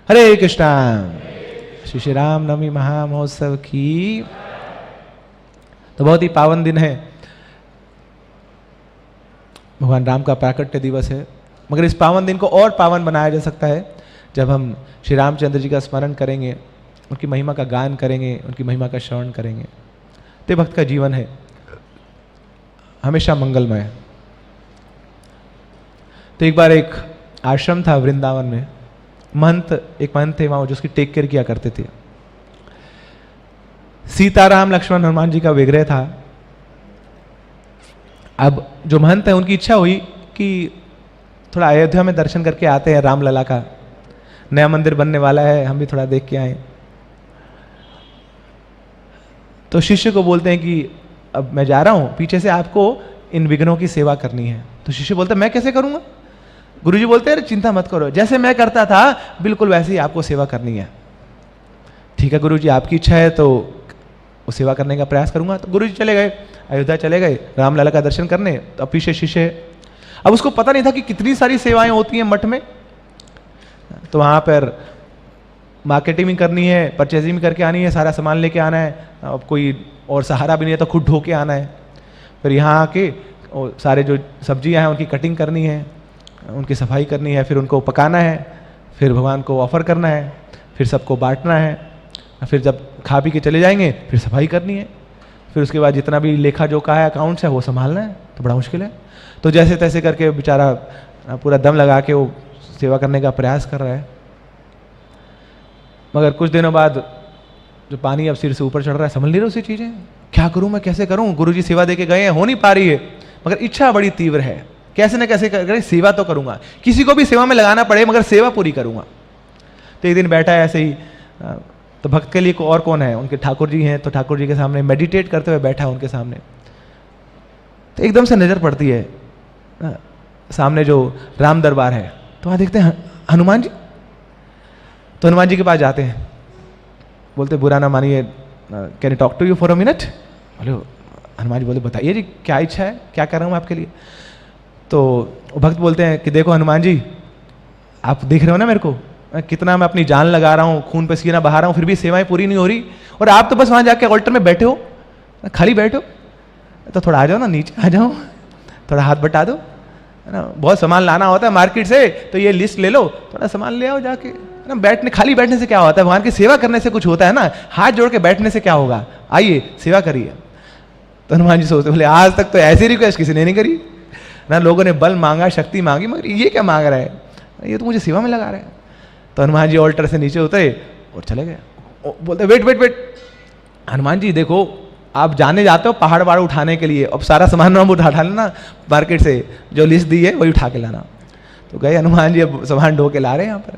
हरे कृष्णा। श्री श्री राम नवमी महामहोत्सव की। तो बहुत ही पावन दिन है, भगवान राम का प्राकट्य दिवस है। मगर इस पावन दिन को और पावन बनाया जा सकता है जब हम श्री रामचंद्र जी का स्मरण करेंगे, उनकी महिमा का गान करेंगे, उनकी महिमा का श्रवण करेंगे। तो भक्त का जीवन है हमेशा मंगलमय। तो एक बार एक आश्रम था वृंदावन में, एक महंत थे वहां जो उसकी टेक केयर किया करते थे। सीताराम लक्ष्मण हनुमान जी का विग्रह था। अब जो महंत है उनकी इच्छा हुई कि थोड़ा अयोध्या में दर्शन करके आते हैं, रामलला का नया मंदिर बनने वाला है, हम भी थोड़ा देख के आए। तो शिष्य को बोलते हैं कि अब मैं जा रहा हूं, पीछे से आपको इन विघ्नों की सेवा करनी है। तो शिष्य बोलते हैं मैं कैसे करूंगा? गुरुजी बोलते हैं चिंता मत करो, जैसे मैं करता था बिल्कुल वैसे ही आपको सेवा करनी है। ठीक है गुरुजी, आपकी इच्छा है तो वो सेवा करने का प्रयास करूंगा। तो गुरुजी चले गए, अयोध्या चले गए रामलला का दर्शन करने। तो अब पीछे शिष्य, अब उसको पता नहीं था कि कितनी सारी सेवाएं होती हैं मठ में। तो वहां पर मार्केटिंग भी करनी है, परचेजिंग भी करके आनी है, सारा सामान लेके आना है। अब कोई और सहारा भी नहीं है तो खुद ढो के आना है। फिर यहाँ आके सारे जो सब्जियां हैं उनकी कटिंग करनी है, उनकी सफाई करनी है, फिर उनको पकाना है, फिर भगवान को ऑफर करना है, फिर सबको बांटना है, फिर जब खा पी के चले जाएंगे फिर सफाई करनी है, फिर उसके बाद जितना भी लेखा जोखा है अकाउंट्स है वो संभालना है। तो बड़ा मुश्किल है। तो जैसे तैसे करके बेचारा पूरा दम लगा के वो सेवा करने का प्रयास कर रहा है। मगर कुछ दिनों बाद जो पानी अब सिर से ऊपर चढ़ रहा है, समझ नहीं रहे उसी चीजें, क्या करूं मैं, कैसे करूं? गुरुजी सेवा दे के गए हैं, हो नहीं पा रही है, मगर इच्छा बड़ी तीव्र है, कैसे न कैसे करके सेवा तो करूंगा, किसी को भी सेवा में लगाना पड़े मगर सेवा पूरी करूंगा। तो एक दिन बैठा है ऐसे ही, तो भक्त के लिए और कौन है, उनके ठाकुर जी हैं। तो ठाकुर जी के सामने मेडिटेट करते हुए बैठा है उनके सामने। तो एकदम से नजर पड़ती है सामने जो राम दरबार है, तो वहां देखते हैं हनुमान जी। तो हनुमान जी के पास जाते हैं, बोलते बुरा ना मानिए, can I talk to you for a minute? बोले हनुमान जी बोले बताइए जी क्या इच्छा है, क्या कर रहा हूँ आपके लिए? तो भक्त बोलते हैं कि देखो हनुमान जी, आप देख रहे हो ना मेरे को, कितना मैं अपनी जान लगा रहा हूँ, खून पसीना बहा रहा हूँ, फिर भी सेवाएं पूरी नहीं हो रही, और आप तो बस वहां जाके ऑल्टर में बैठे हो, खाली बैठे हो। तो थोड़ा आ जाओ ना, नीचे आ जाओ, थोड़ा हाथ बटा दो, है ना, बहुत सामान लाना होता है मार्केट से, तो ये लिस्ट ले लो, थोड़ा सामान ले आओ जाके ना। बैठने, खाली बैठने से क्या होता है? भगवान की सेवा करने से कुछ होता है ना, हाथ जोड़ के बैठने से क्या होगा? आइए सेवा करिए। तो हनुमान जी सोचते बोले आज तक तो ऐसी रिक्वेस्ट किसी ने नहीं करी ना, लोगों ने बल मांगा, शक्ति मांगी, मगर ये क्या मांग रहा है, ये तो मुझे सेवा में लगा रहा है। तो हनुमान जी ऑल्टर से नीचे उतरे और चले गए। बोलते wait wait wait, Hanuman ji देखो आप जाने जाते हो पहाड़ वहाड़ उठाने के लिए, अब सारा सामान हम उठा लेना मार्केट से, जो लिस्ट दी है वही उठा के लाना। तो गए हनुमान जी, अब सामान ढो के ला रहे हैं यहाँ पर।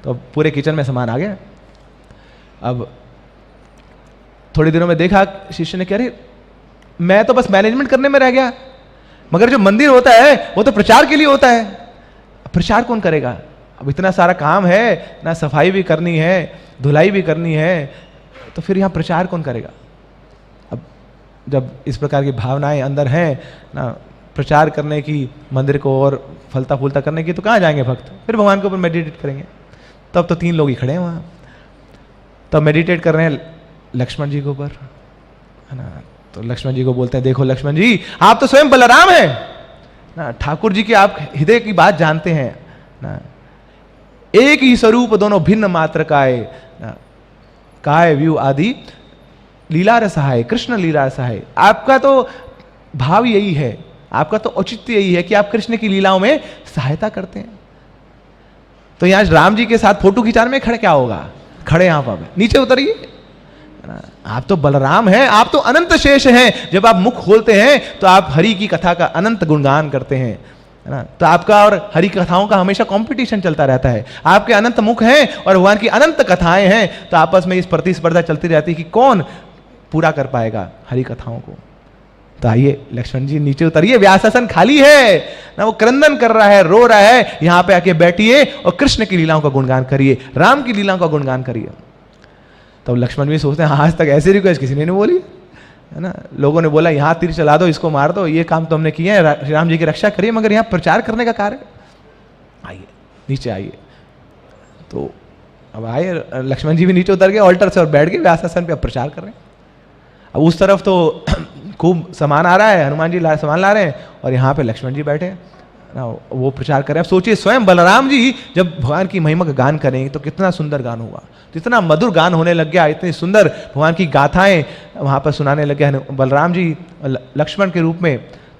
तो पूरे किचन में सामान आ गया। अब थोड़ी दिनों में देखा शिष्य ने, कह रहे मैं तो बस मैनेजमेंट करने में रह गया, मगर जो मंदिर होता है वो तो प्रचार के लिए होता है, प्रचार कौन करेगा? अब इतना सारा काम है ना, सफाई भी करनी है, धुलाई भी करनी है, तो फिर यहाँ प्रचार कौन करेगा? अब जब इस प्रकार की भावनाएं अंदर हैं ना, प्रचार करने की, मंदिर को और फलता फूलता करने की, तो कहाँ जाएंगे भक्त? फिर भगवान के ऊपर मेडिटेट करेंगे। तब तो 3 लोग ही खड़े हैं वहाँ, तब मेडिटेट कर रहे हैं लक्ष्मण जी के ऊपर, है ना। तो लक्ष्मण जी को बोलते हैं देखो लक्ष्मण जी, आप तो स्वयं बलराम हैं ना, ठाकुर जी की आप हृदय की बात जानते हैं ना, एक ही स्वरूप दोनों भिन्न मात्र काय, काय व्यू आदि लीला रसहाय, कृष्ण लीला रसहाय। आपका तो भाव यही है, आपका तो औचित्य यही है कि आप कृष्ण की लीलाओं में सहायता करते हैं। तो यहां राम जी के साथ फोटो खिंचाने में खड़े क्या होगा? खड़े यहां पर, नीचे उतरिए, आप तो बलराम हैं, आप तो अनंत शेष हैं। जब आप मुख खोलते हैं तो आप हरि की कथा का अनंत गुणगान करते हैं, है ना। तो आपका और हरि कथाओं का हमेशा कंपटीशन चलता रहता है। आपके अनंत मुख हैं और भगवान की अनंत कथाएं हैं, तो आपस में इस प्रतिस्पर्धा चलती रहती है कि कौन पूरा कर पाएगा हरि कथाओं को। तो आइए लक्ष्मण जी नीचे उतरिए, व्यासासन खाली है ना, वो क्रंदन कर रहा है, रो रहा है, यहां पे आके बैठिए और कृष्ण की लीलाओं का गुणगान करिए, राम की लीलाओं का गुणगान करिए। तो लक्ष्मण भी सोचते हैं आज तक ऐसी रिक्वेस्ट किसी ने नहीं बोली, है ना। लोगों ने बोला यहाँ तीर चला दो, इसको मार दो, ये काम तो हमने किए हैं, श्री राम जी की रक्षा करिए, मगर यहाँ प्रचार करने का कार्य। आइए नीचे आइए। तो अब आए लक्ष्मण जी भी नीचे उतर गए ऑल्टर से और बैठ गए व्यासासन पे, अब प्रचार कर रहे हैं। अब उस तरफ तो खूब सामान आ रहा है, हनुमान जी सामान ला रहे हैं और यहाँ पे लक्ष्मण जी बैठे हैं ना, वो प्रचार कर रहे हैं। अब सोचिए स्वयं बलराम जी जब भगवान की महिमा का गान करेंगे तो कितना सुंदर गान होगा, तो इतना मधुर गान होने लग गया, इतनी सुंदर भगवान की गाथाएं वहाँ पर सुनाने लग गए बलराम जी लक्ष्मण के रूप में।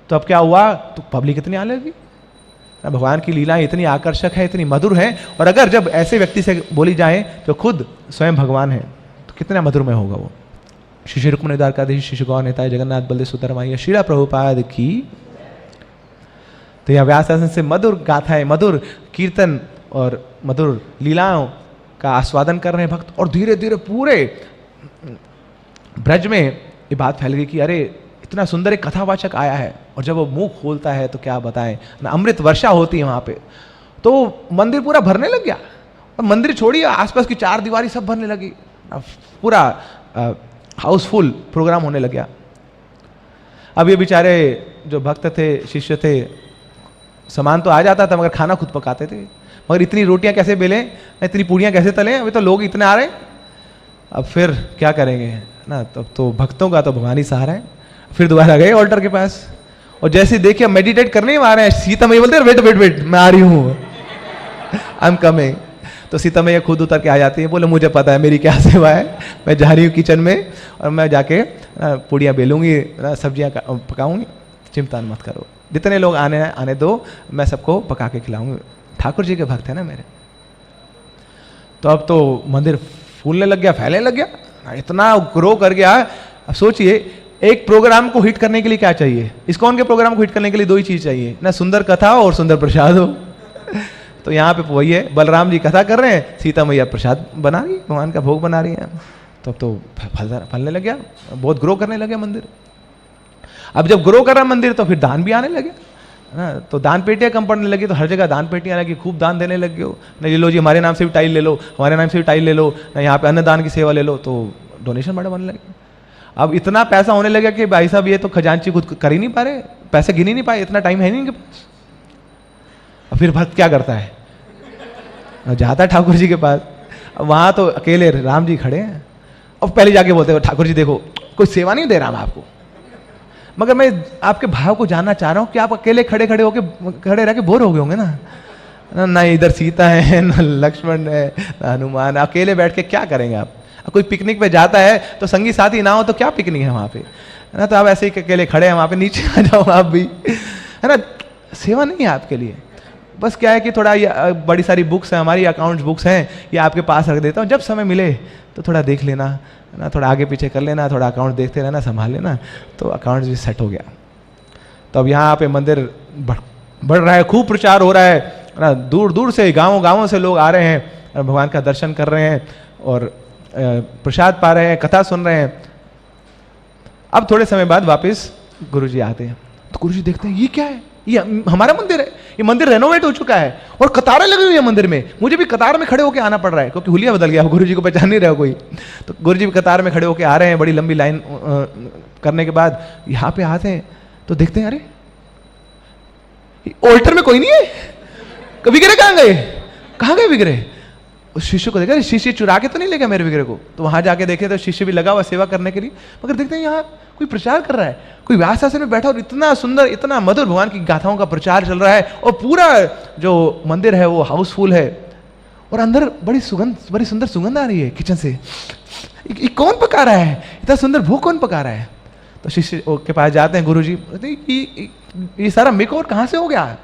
तो अब क्या हुआ, तो पब्लिक इतनी आने लगी, भगवान की लीलाएं इतनी आकर्षक है, इतनी मधुर है, और अगर जब ऐसे व्यक्ति से बोली जाए तो खुद स्वयं भगवान है तो कितना मधुरमय होगा वो। श्री श्री रुक्मिणी द्वारकाधीश श्री गौर नेता जगन्नाथ बलदेव सुतरमाई श्रीला प्रभुपाद की। तो यह व्यासासन से मधुर गाथाएं, मधुर कीर्तन और मधुर लीलाओं का आस्वादन कर रहे हैं भक्त, और धीरे धीरे पूरे ब्रज में ये बात फैल गई कि अरे इतना सुंदर एक कथावाचक आया है, और जब वो मुंह खोलता है तो क्या बताएं ना, अमृत वर्षा होती है वहां पे। तो मंदिर पूरा भरने लग गया, और मंदिर छोड़िए आसपास की चार दीवारी सब भरने लगी, पूरा हाउसफुल प्रोग्राम होने लग गया। अब ये बेचारे जो भक्त थे, शिष्य थे, सामान तो आ जाता था मगर खाना खुद पकाते थे, मगर इतनी रोटियां कैसे बेलें, इतनी पूड़ियां कैसे तलें, अभी तो लोग इतने आ रहे हैं, अब फिर क्या करेंगे ना। तब तो भक्तों का तो भगवान ही सहारा है। फिर दोबारा गए ऑल्टर के पास, और जैसे देखिए मेडिटेट करने ही आ रहे हैं, सीता मैया बोलते हैं वेट वेट वेट मैं आ रही हूँ, आई एम कमिंग। तो सीता मैया खुद उतर के आ जाती है, बोले मुझे पता है मेरी क्या सेवा है, मैं जा रही हूँ किचन में और मैं जाके पूड़ियाँ बेलूंगी, सब्जियाँ पकाऊंगी, चिंता मत करो, जितने लोग आने दो, मैं सबको पका के खिलाऊंगी, ठाकुर जी के भक्त है ना मेरे। तो अब तो मंदिर फूलने लग गया, फैलने लग गया, इतना ग्रो कर गया। अब सोचिए एक प्रोग्राम को हिट करने के लिए क्या चाहिए, इस्कॉन के प्रोग्राम को हिट करने के लिए दो ही चीज चाहिए ना, सुंदर कथा हो और सुंदर प्रसाद हो। तो यहाँ पे वही है, बलराम जी कथा कर रहे हैं, सीता मैया प्रसाद बना रही है, भगवान का भोग बना रही है। तो फलने लग गया, बहुत ग्रो करने लगे मंदिर। अब जब ग्रो कर रहा मंदिर तो फिर दान भी आने लगे ना, तो दान पेटियाँ कम पड़ने लगी, तो हर जगह दान पेटियाँ लगी, खूब दान देने लग गए हो ना, ये लो जी हमारे नाम से भी टाइल ले लो, हमारे नाम से भी टाइल ले लो ना, यहाँ पे अन्नदान की सेवा ले लो, तो डोनेशन बड़े बनने लगे। अब इतना पैसा होने लगा कि भाई साहब ये तो खजांची खुद कर ही नहीं पा रहे, पैसे गिन ही नहीं पाए, इतना टाइम है नहीं इनके पास। अब फिर भक्त क्या करता है, जाता है ठाकुर जी के पास। अब वहाँ तो अकेले राम जी खड़े हैं, अब पहले जाके बोलते हैं ठाकुर जी देखो कोई सेवा नहीं दे रहा मैं आपको, मगर मैं आपके भाव को जानना चाह रहा हूँ कि आप अकेले खड़े रह के बोर हो गए होंगे ना, ना इधर सीता है, ना लक्ष्मण है, ना हनुमान, अकेले बैठ के क्या करेंगे आप। कोई पिकनिक पे जाता है तो संगी साथी ना हो तो क्या पिकनिक है वहाँ पे, है ना, तो आप ऐसे ही अकेले खड़े हैं वहाँ पे, नीचे आ जाओ आप भी, है ना, सेवा नहीं है आपके लिए। बस क्या है कि थोड़ा बड़ी सारी बुक्स हैं, हमारी अकाउंट्स बुक्स हैं, ये आपके पास रख देता हूँ, जब समय मिले तो थोड़ा देख लेना ना, थोड़ा आगे पीछे कर लेना, थोड़ा अकाउंट देखते रहना, संभाल लेना, तो अकाउंट भी सेट हो गया। तो अब यहाँ पे मंदिर बढ़ रहा है, खूब प्रचार हो रहा है ना, दूर दूर से गाँवों से लोग आ रहे हैं, भगवान का दर्शन कर रहे हैं और प्रसाद पा रहे हैं, कथा सुन रहे हैं। अब थोड़े समय बाद वापस गुरुजी आते हैं, तो गुरुजी देखते हैं ये क्या है, ये हमारा मंदिर है, ये मंदिर रेनोवेट हो चुका है और कतारें लगी हुई है मंदिर में, मुझे भी कतार में खड़े होकर आना पड़ रहा है क्योंकि हुलिया बदल गया, गुरुजी को पहचान नहीं रहा कोई। तो गुरुजी भी कतार में खड़े होकर आ रहे हैं, बड़ी लंबी लाइन करने के बाद यहाँ पे आते हैं तो देखते हैं अरे ऑल्टर में कोई नहीं है, विग्रह कहाँ गए विग्रह। उस शिष्य को देखा, शिष्य चुरा के तो नहीं ले गया मेरे विग्रह को, तो वहां जाके देखे तो शिष्य भी लगा हुआ सेवा करने के लिए, मगर देखते हैं यहाँ कोई प्रचार कर रहा है, कोई व्यासासन में बैठा और इतना सुंदर इतना मधुर भगवान की गाथाओं का प्रचार चल रहा है, और पूरा जो मंदिर है वो हाउसफुल है, और अंदर बड़ी सुंदर सुगंध आ रही है किचन से, ये कौन पका रहा है, इतना सुंदर भोग कौन पका रहा है। तो शिष्य के पास जाते हैं, गुरुजी ये सारा मेकओवर कहाँ से हो गया।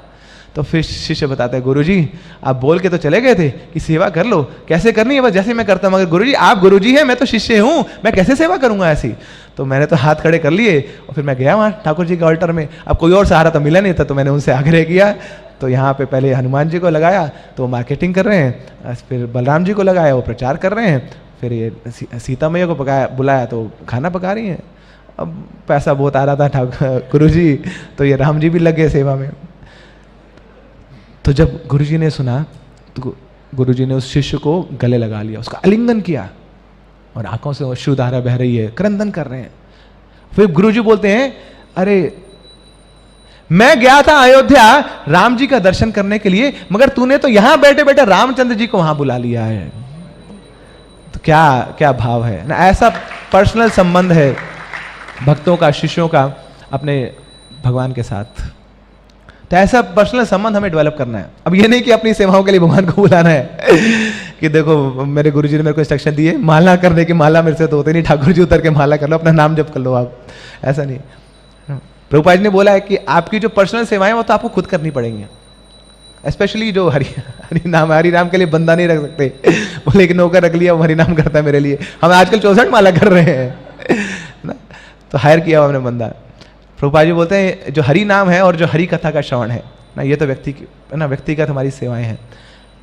तो फिर शिष्य बताते हैं गुरुजी आप बोल के तो चले गए थे कि सेवा कर लो, कैसे करनी है बस जैसे मैं करता हूँ, मगर गुरुजी आप गुरुजी हैं, मैं तो शिष्य हूँ, मैं कैसे सेवा करूंगा ऐसी। तो मैंने तो हाथ खड़े कर लिए और फिर मैं गया वहाँ ठाकुर जी के ऑल्टर में, अब कोई और सहारा तो मिला नहीं था, तो मैंने उनसे आग्रह किया। तो यहाँ पे पहले हनुमान जी को लगाया तो मार्केटिंग कर रहे हैं, फिर बलराम जी को लगाया वो प्रचार कर रहे हैं, फिर ये सीता मैया को बुलाया तो खाना पका रही हैं। अब पैसा बहुत आ रहा था ठाकुर गुरुजी, तो ये राम जी भी लग गए सेवा में। तो जब गुरुजी ने सुना तो गुरुजी ने उस शिष्य को गले लगा लिया, उसका आलिंगन किया और आंखों से अश्रुधारा बह रही है, क्रंदन कर रहे हैं। फिर गुरुजी बोलते हैं अरे मैं गया था अयोध्या राम जी का दर्शन करने के लिए, मगर तूने तो यहां बैठे बैठे रामचंद्र जी को वहां बुला लिया है। क्या क्या भाव है ना, ऐसा पर्सनल संबंध है भक्तों का, शिष्यों का अपने भगवान के साथ। तो ऐसा पर्सनल संबंध हमें डेवलप करना है। अब ये नहीं कि अपनी सेवाओं के लिए भगवान को बुलाना है कि देखो मेरे गुरुजी ने मेरे को इंस्ट्रक्शन दिए माला करने की, माला मेरे से तो होते नहीं, ठाकुर जी उतर के माला कर लो, अपना नाम जप कर लो आप, ऐसा नहीं। प्रभुपाद जी ने बोला है कि आपकी जो पर्सनल सेवाएं वो तो आपको खुद करनी पड़ेंगी, स्पेशली जो हरि नाम के लिए बंदा नहीं रख सकते, बोले कि नौकर रख लिया वो हरि नाम करता है मेरे लिए। हम आजकल 64 माला कर रहे हैं ना, तो हायर किया हुआ हमने बंदा। प्रभुपाद जी बोलते हैं जो हरि नाम है और जो हरि कथा का श्रवण है ना, ये तो व्यक्तिगत हमारी सेवाएं हैं।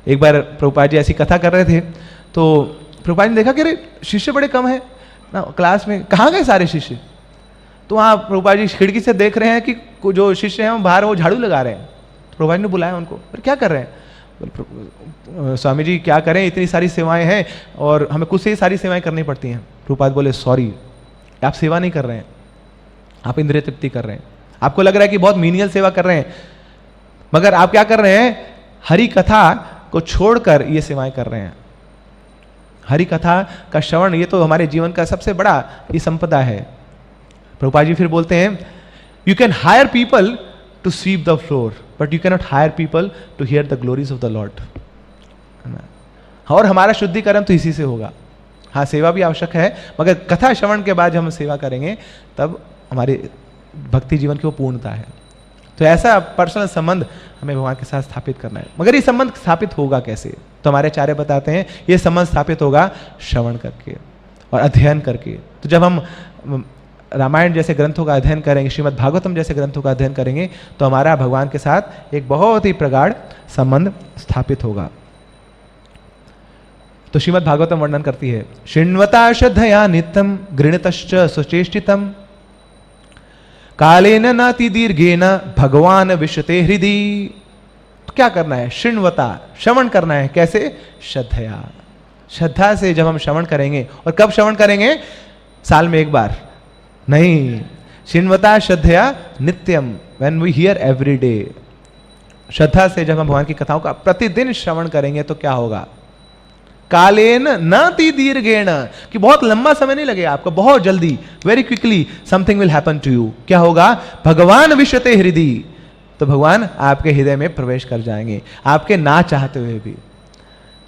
एक बार प्रभुपाद जी ऐसी कथा कर रहे थे तो प्रभुपाद जी ने देखा कि अरे शिष्य बड़े कम है ना क्लास में, कहाँ गए सारे शिष्य। तो वहाँ प्रभुपाद जी खिड़की से देख रहे हैं कि जो शिष्य हैं वो बाहर वो झाड़ू लगा रहे हैं। तो प्रभुपाद जी ने बुलाया उनको, अरे क्या कर रहे हैं। स्वामी जी क्या करें, इतनी सारी सेवाएं हैं और हमें खुद से ही सारी सेवाएं करनी पड़ती हैं। प्रभुपाद बोले सॉरी, आप सेवा नहीं कर रहे हैं, आप इंद्रिय तृप्ति कर रहे हैं। आपको लग रहा है कि बहुत मीनियल सेवा कर रहे हैं, मगर आप क्या कर रहे हैं, हरि कथा को छोड़कर ये सेवाएं कर रहे हैं। हरि कथा का श्रवण ये तो हमारे जीवन का सबसे बड़ा ये संपदा है। प्रभुपाद जी फिर बोलते हैं you can hire people to sweep the floor but you can not hire people to hear the glories of the Lord. और हमारा शुद्धिकरण तो इसी से होगा। हाँ सेवा भी आवश्यक है, मगर कथा श्रवण के बाद जब हम सेवा करेंगे तब हमारे भक्ति जीवन की वो पूर्णता है। तो ऐसा पर्सनल संबंध हमें भगवान के साथ स्थापित करना है। मगर ये संबंध स्थापित होगा कैसे, तो हमारे आचार्य बताते हैं ये संबंध स्थापित होगा श्रवण करके और अध्ययन करके। तो जब हम रामायण जैसे ग्रंथों का अध्ययन करेंगे, श्रीमद् भागवतम जैसे ग्रंथों का अध्ययन करेंगे, तो हमारा भगवान के साथ एक बहुत ही प्रगाढ़ संबंध स्थापित होगा। तो श्रीमद् भागवतम वर्णन करती है, शृण्वता श्रद्धया नित्यम गृणतश्च सुचेष्टितम कालेन नाति दीर्घेन भगवान विश्वते हृदि। तो क्या करना है, शृण्वता श्रवण करना है। कैसे, श्रद्धया, श्रद्धा से जब हम श्रवण करेंगे। और कब श्रवण करेंगे, साल में एक बार नहीं, शृण्वता श्रद्धया नित्यम, when we hear every day. श्रद्धा से जब हम भगवान की कथाओं का प्रतिदिन श्रवण करेंगे तो क्या होगा, कालेन नाति दीर्घेण, कि बहुत लंबा समय नहीं लगेगा आपको, बहुत जल्दी, very quickly something will happen to you. क्या होगा, भगवान विश्वते हृदि, तो भगवान आपके हृदय में प्रवेश कर जाएंगे, आपके ना चाहते हुए भी।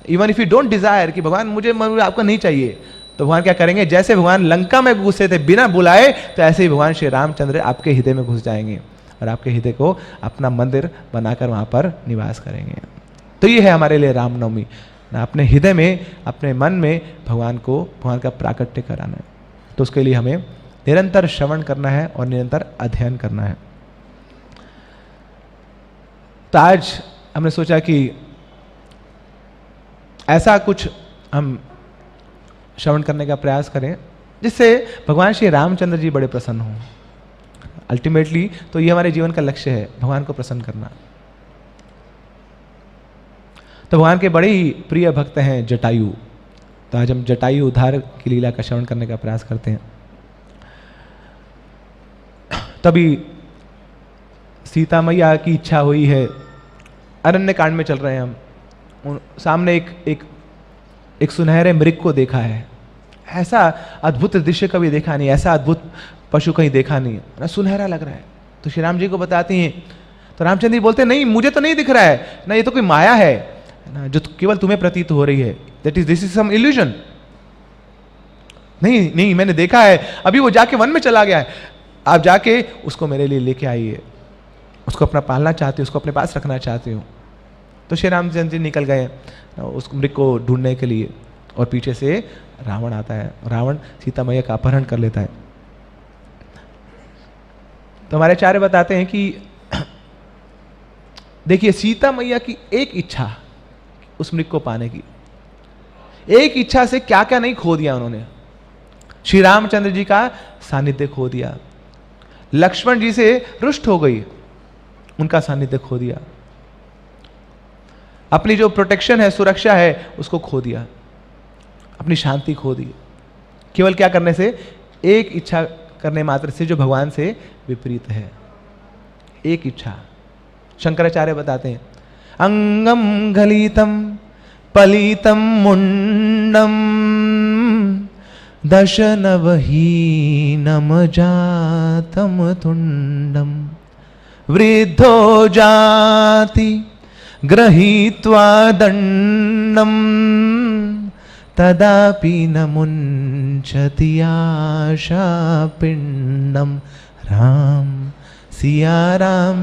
Even if you don't Dzire कि भगवान मुझे आपका नहीं चाहिए, तो भगवान क्या करेंगे, जैसे भगवान लंका में घुसे थे बिना बुलाए, तो ऐसे ही भगवान श्री रामचंद्र आपके हृदय में घुस जाएंगे और आपके हृदय को अपना मंदिर बनाकर वहां पर निवास करेंगे। तो ये है हमारे लिए रामनवमी, अपने हृदय में, अपने मन में भगवान का प्राकट्य कराना है। तो उसके लिए हमें निरंतर श्रवण करना है और निरंतर अध्ययन करना है। तो आज हमने सोचा कि ऐसा कुछ हम श्रवण करने का प्रयास करें जिससे भगवान श्री रामचंद्र जी बड़े प्रसन्न हों। अल्टीमेटली तो ये हमारे जीवन का लक्ष्य है, भगवान को प्रसन्न करना। तो भगवान के बड़े ही प्रिय भक्त हैं जटायु। तो आज हम जटायु उद्धार की लीला का श्रवण करने का प्रयास करते हैं। तभी सीता मैया की इच्छा हुई है, अरण्य कांड में चल रहे हैं हम, सामने एक सुनहरे मृग को देखा है। ऐसा अद्भुत दृश्य कभी देखा नहीं, ऐसा अद्भुत पशु कहीं देखा नहीं ना, सुनहरा लग रहा है। तो श्री राम जी को बताती हैं, तो रामचंद्र जी बोलते नहीं, मुझे तो नहीं दिख रहा है ना, ये तो कोई माया है ना, जो केवल तुम्हें प्रतीत हो रही है। This is some illusion. नहीं मैंने देखा है, अभी वो जाके वन में चला गया है, आप जाके उसको मेरे लिए लेके आइए, उसको अपना पालना चाहते हो, उसको अपने पास रखना चाहते हो। तो श्री रामचंद्र जी निकल गए उस मृग को ढूंढने के लिए, और पीछे से रावण आता है, रावण सीता मैया का अपहरण कर लेता है। तो हमारे आचार्य बताते हैं कि देखिए, सीता मैया की एक इच्छा, उस मृग को पाने की एक इच्छा से क्या क्या नहीं खो दिया उन्होंने। श्री रामचंद्र जी का सानिध्य खो दिया, लक्ष्मण जी से रुष्ट हो गई, उनका सानिध्य खो दिया, अपनी जो प्रोटेक्शन है, सुरक्षा है, उसको खो दिया, अपनी शांति खो दी। केवल क्या करने से, एक इच्छा करने मात्र से जो भगवान से विपरीत है, एक इच्छा। शंकराचार्य बताते हैं, अंगम गलितम पलितं मुंडम दशनवहीनं जातं तुंडम वृद्धो जाति गृहीत्वा दंडम तदापि न मुंचति आशा पिंडम। राम सिया राम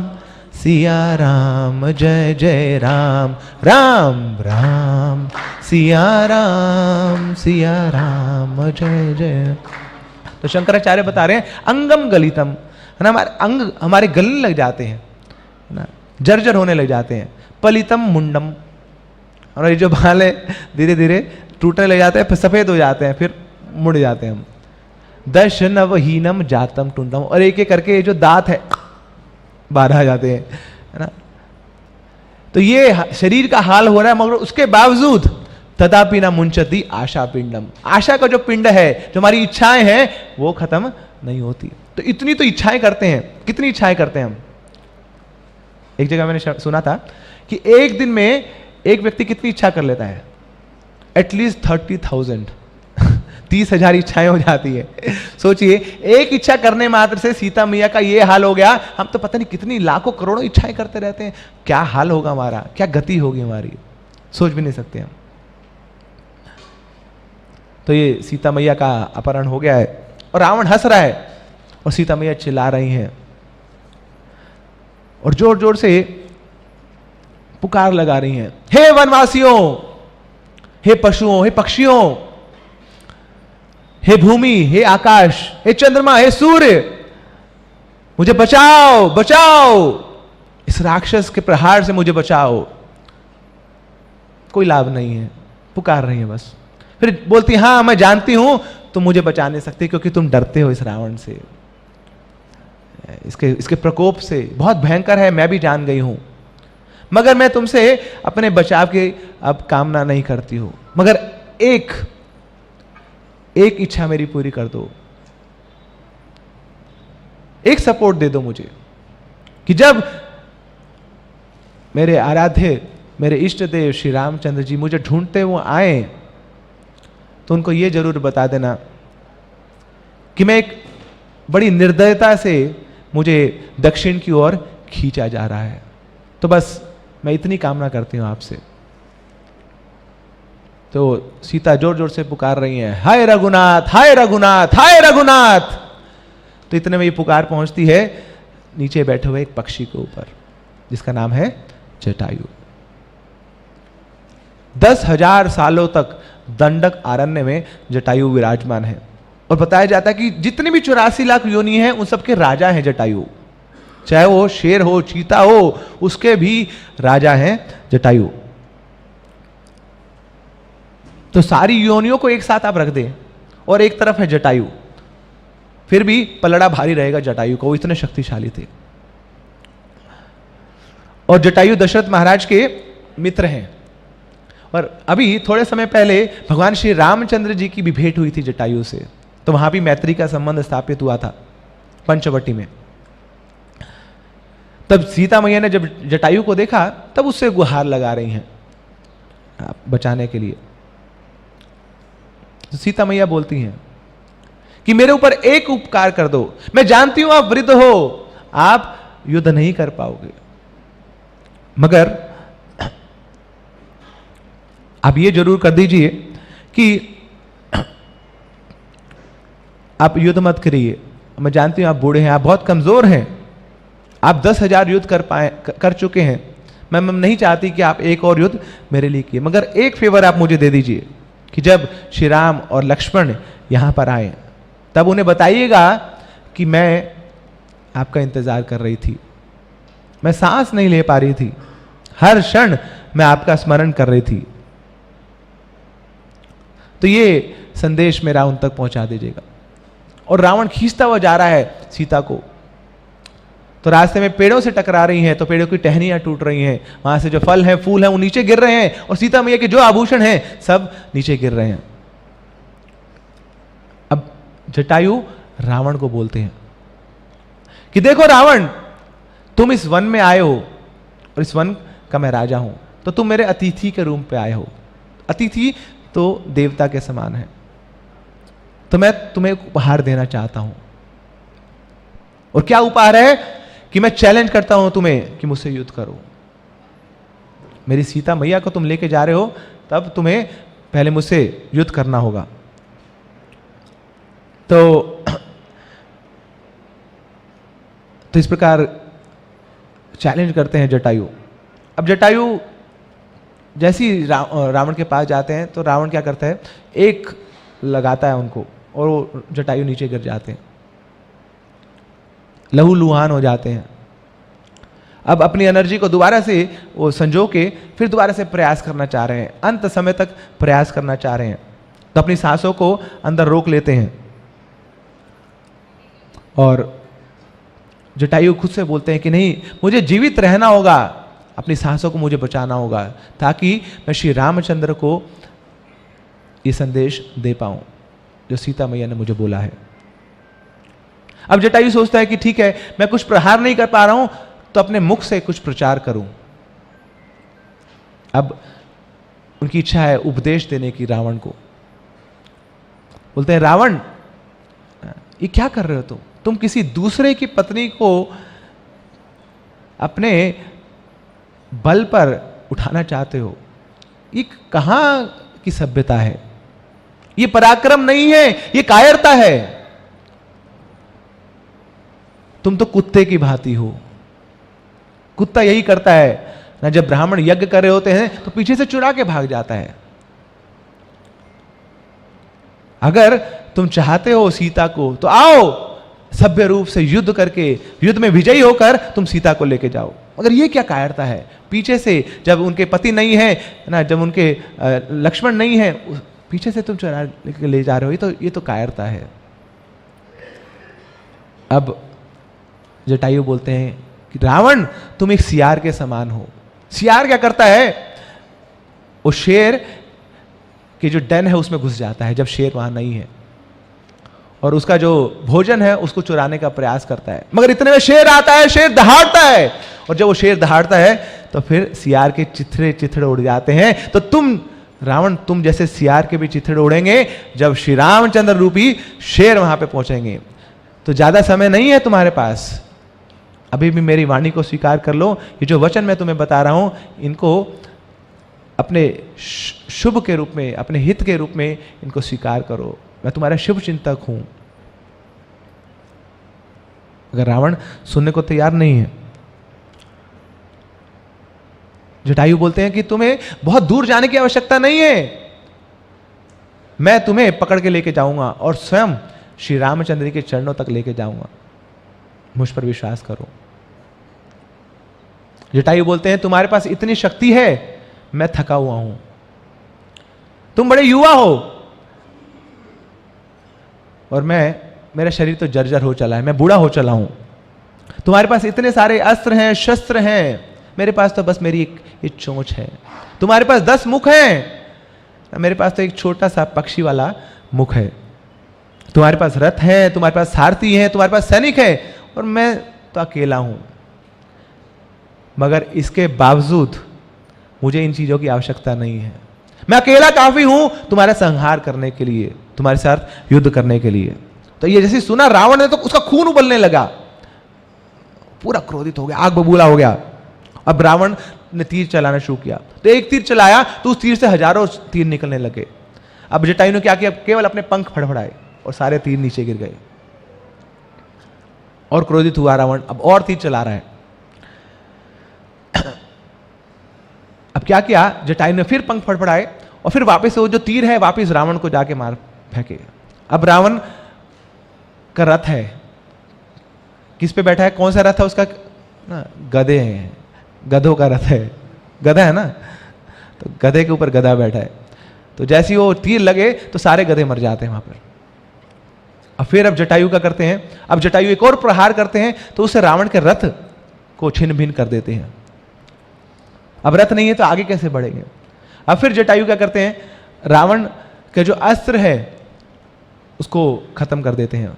जय जय राम, राम राम सिया राम जय जय। तो शंकराचार्य बता रहे हैं अंगम गलितम, है ना, हमारे अंग हमारे गलने लग जाते हैं ना, जर्जर होने लग जाते हैं। पलितम मुंडम, और ये जो बाल है धीरे धीरे टूटने लग जाते हैं, फिर सफेद हो जाते हैं, फिर मुड़ जाते हैं हम। दशनवहीनम जातम टुंडम, और एक एक करके ये जो दांत है बाहर आ जाते हैं, है ना। तो ये शरीर का हाल हो रहा है, मगर उसके बावजूद तदापि ना मुंचती आशा पिंडम, आशा का जो पिंड है, जो हमारी इच्छाएं हैं, वो खत्म नहीं होती। तो इतनी तो इच्छाएं करते हैं, कितनी इच्छाएं करते हैं हम। एक जगह मैंने सुना था कि एक दिन में एक व्यक्ति कितनी इच्छा कर लेता है, एटलीस्ट 30,000 30,000 इच्छाएं हो जाती है। सोचिए, एक इच्छा करने मात्र से सीता मैया का ये हाल हो गया। हम तो पता नहीं कितनी लाखों करोड़ों इच्छाएं करते रहते हैं, क्या हाल होगा हमारा, क्या गति होगी हमारी, सोच भी नहीं सकते हम। तो ये सीता मैया का अपहरण हो गया है और रावण हंस रहा है और सीता मैया चिल्ला रही हैं और जोर जोर से पुकार लगा रही हैं, हे वनवासियों, हे पशुओं, हे पक्षियों, हे भूमि, हे आकाश, हे चंद्रमा, हे सूर्य, मुझे बचाओ बचाओ, इस राक्षस के प्रहार से मुझे बचाओ। कोई लाभ नहीं है, पुकार रही है बस। फिर बोलती, हां मैं जानती हूं तुम मुझे बचा नहीं सकते, क्योंकि तुम डरते हो इस रावण से, इसके प्रकोप से, बहुत भयंकर है, मैं भी जान गई हूं। मगर मैं तुमसे अपने बचाव की अब कामना नहीं करती हूं, मगर एक इच्छा मेरी पूरी कर दो, एक सपोर्ट दे दो मुझे, कि जब मेरे आराध्य, मेरे इष्ट देव श्री रामचंद्र जी मुझे ढूंढते हुए आए, तो उनको यह जरूर बता देना कि मैं एक बड़ी निर्दयता से मुझे दक्षिण की ओर खींचा जा रहा है। तो बस मैं इतनी कामना करती हूं आपसे। तो सीता जोर जोर से पुकार रही है, हाय रघुनाथ, हाय रघुनाथ, हाय रघुनाथ। तो इतने में ये पुकार पहुंचती है नीचे बैठे हुए एक पक्षी के ऊपर, जिसका नाम है जटायु। 10,000 सालों तक दंडक आरण्य में जटायु विराजमान है, और बताया जाता है कि जितनी भी 84 लाख योनि हैं, उन सबके राजा हैं जटायु। चाहे वो शेर हो, चीता हो, उसके भी राजा हैं जटायु। तो सारी योनियों को एक साथ आप रख दें और एक तरफ है जटायु, फिर भी पलड़ा भारी रहेगा जटायु को, वो इतने शक्तिशाली थे। और जटायु दशरथ महाराज के मित्र हैं, और अभी थोड़े समय पहले भगवान श्री रामचंद्र जी की भी भेंट हुई थी जटायु से, तो वहां भी मैत्री का संबंध स्थापित हुआ था पंचवटी में। तब सीता मैया ने जब जटायु को देखा, तब उससे गुहार लगा रही हैं बचाने के लिए। तो सीता मैया बोलती हैं कि मेरे ऊपर एक उपकार कर दो, मैं जानती हूं आप वृद्ध हो, आप युद्ध नहीं कर पाओगे, मगर आप ये जरूर कर दीजिए कि आप युद्ध मत करिए। मैं जानती हूं आप बूढ़े हैं, आप बहुत कमजोर हैं, आप 10,000 युद्ध कर चुके हैं। मैं नहीं चाहती कि आप एक और युद्ध मेरे लिए किए, मगर एक फेवर आप मुझे दे दीजिए कि जब श्री राम और लक्ष्मण यहां पर आए, तब उन्हें बताइएगा कि मैं आपका इंतजार कर रही थी, मैं सांस नहीं ले पा रही थी, हर क्षण मैं आपका स्मरण कर रही थी। तो ये संदेश मेरा उन तक पहुंचा दीजिएगा। और रावण खींचता हुआ जा रहा है सीता को, तो रास्ते में पेड़ों से टकरा रही हैं, तो पेड़ों की टहनियां टूट रही हैं, वहां से जो फल हैं, फूल हैं, वो नीचे गिर रहे हैं, और सीता मैया के जो आभूषण हैं सब नीचे गिर रहे हैं। अब जटायु रावण को बोलते हैं कि देखो रावण, तुम इस वन में आए हो और इस वन का मैं राजा हूं, तो तुम मेरे अतिथि के रूप पे आए हो, अतिथि तो देवता के समान है। तो मैं तुम्हें एक उपहार देना चाहता हूं। और क्या उपहार है? कि मैं चैलेंज करता हूं तुम्हें कि मुझसे युद्ध करो। मेरी सीता मैया को तुम लेके जा रहे हो, तब तुम्हें पहले मुझसे युद्ध करना होगा। तो इस प्रकार चैलेंज करते हैं जटायु। अब जटायु जैसे ही रावण के पास जाते हैं तो रावण क्या करता है, एक लगाता है उनको और वो जटायु नीचे गिर जाते हैं, लहूलुहान हो जाते हैं। अब अपनी एनर्जी को दोबारा से वो संजो के फिर दोबारा से प्रयास करना चाह रहे हैं, अंत समय तक प्रयास करना चाह रहे हैं। तो अपनी सांसों को अंदर रोक लेते हैं और जटायु खुद से बोलते हैं कि नहीं, मुझे जीवित रहना होगा, अपनी सांसों को मुझे बचाना होगा, ताकि मैं श्री रामचंद्र को ये संदेश दे पाऊं जो सीता मैया ने मुझे बोला है। अब जटायु सोचता है कि ठीक है, मैं कुछ प्रहार नहीं कर पा रहा हूं, तो अपने मुख से कुछ प्रचार करूं। अब उनकी इच्छा है उपदेश देने की रावण को। बोलते हैं, रावण ये क्या कर रहे हो तुम किसी दूसरे की पत्नी को अपने बल पर उठाना चाहते हो। ये कहां की सभ्यता है? ये पराक्रम नहीं है, ये कायरता है। तुम तो कुत्ते की भांति हो। कुत्ता यही करता है ना, जब ब्राह्मण यज्ञ कर रहे होते हैं तो पीछे से चुरा के भाग जाता है। अगर तुम चाहते हो सीता को, तो आओ, सभ्य रूप से युद्ध करके, युद्ध में विजयी होकर तुम सीता को लेके जाओ। मगर ये क्या कायरता है? पीछे से जब उनके पति नहीं है ना, जब उनके लक्ष्मण नहीं है, पीछे से तुम चुरा ले जा रहे हो, ये तो कायरता है। अब जटायु बोलते हैं कि रावण, तुम एक सियार के समान हो। सियार क्या करता है? वो शेर के जो डन है उसमें घुस जाता है जब शेर वहां नहीं है, और उसका जो भोजन है उसको चुराने का प्रयास करता है। मगर इतने में शेर आता है, शेर दहाड़ता है, और जब वो शेर दहाड़ता है तो फिर सियार के चिथड़े उड़ जाते हैं। तो तुम रावण, तुम जैसे सियार के भी चिथड़े उड़ेंगे जब श्री रामचंद्र रूपी शेर वहां पे पहुंचेंगे। तो ज्यादा समय नहीं है तुम्हारे पास, अभी भी मेरी वाणी को स्वीकार कर लो। ये जो वचन मैं तुम्हें बता रहा हूं, इनको अपने शुभ के रूप में, अपने हित के रूप में इनको स्वीकार करो। मैं तुम्हारा शुभ चिंतक हूं। अगर रावण सुनने को तैयार नहीं है, जटायु बोलते हैं कि तुम्हें बहुत दूर जाने की आवश्यकता नहीं है, मैं तुम्हें पकड़ के लेके जाऊंगा और स्वयं श्री रामचंद्र के चरणों तक लेके जाऊंगा, मुझ पर विश्वास करो। जटायु बोलते हैं, तुम्हारे पास इतनी शक्ति है, मैं थका हुआ हूं, तुम बड़े युवा हो और मेरा शरीर तो जर्जर हो चला है, मैं बूढ़ा हो चला हूं। तुम्हारे पास इतने सारे अस्त्र हैं, शस्त्र हैं, मेरे पास तो बस मेरी एक चोंच है। तुम्हारे पास 10 मुख हैं, मेरे पास तो एक छोटा सा पक्षी वाला मुख है। तुम्हारे पास रथ है, तुम्हारे पास सारथी है, तुम्हारे पास सैनिक है, और मैं तो अकेला हूं। मगर इसके बावजूद मुझे इन चीजों की आवश्यकता नहीं है। मैं अकेला काफी हूं तुम्हारा संहार करने के लिए, तुम्हारे साथ युद्ध करने के लिए। तो ये जैसे सुना रावण ने, तो उसका खून उबलने लगा, पूरा क्रोधित हो गया, आग बबूला हो गया। अब रावण ने तीर चलाना शुरू किया। तो एक तीर चलाया तो उस तीर से हजारों तीर निकलने लगे। अब जटायु ने क्या किया? केवल अपने पंख फड़फड़ाए और सारे तीर नीचे गिर गए। और क्रोधित हुआ रावण, अब और तीर चला रहा है। अब क्या किया? जटायु ने फिर पंख फड़फड़ाए और फिर वापस वो जो तीर है वापस रावण को जाके मार फेंके। अब रावण का रथ है, किस पे बैठा है? कौन सा रथ है उसका? ना, गधे हैं, गधों का रथ है, गधा है ना, तो गधे के ऊपर गधा बैठा है। तो जैसे ही वो तीर लगे तो सारे गधे मर जाते हैं वहां पर। अब फिर अब जटायु का करते हैं, अब जटायु एक और प्रहार करते हैं तो उससे रावण के रथ को छिन्न भिन्न कर देते हैं। अब रथ नहीं है तो आगे कैसे बढ़ेंगे? अब फिर जटायु क्या करते हैं? रावण के जो अस्त्र है उसको खत्म कर देते हैं।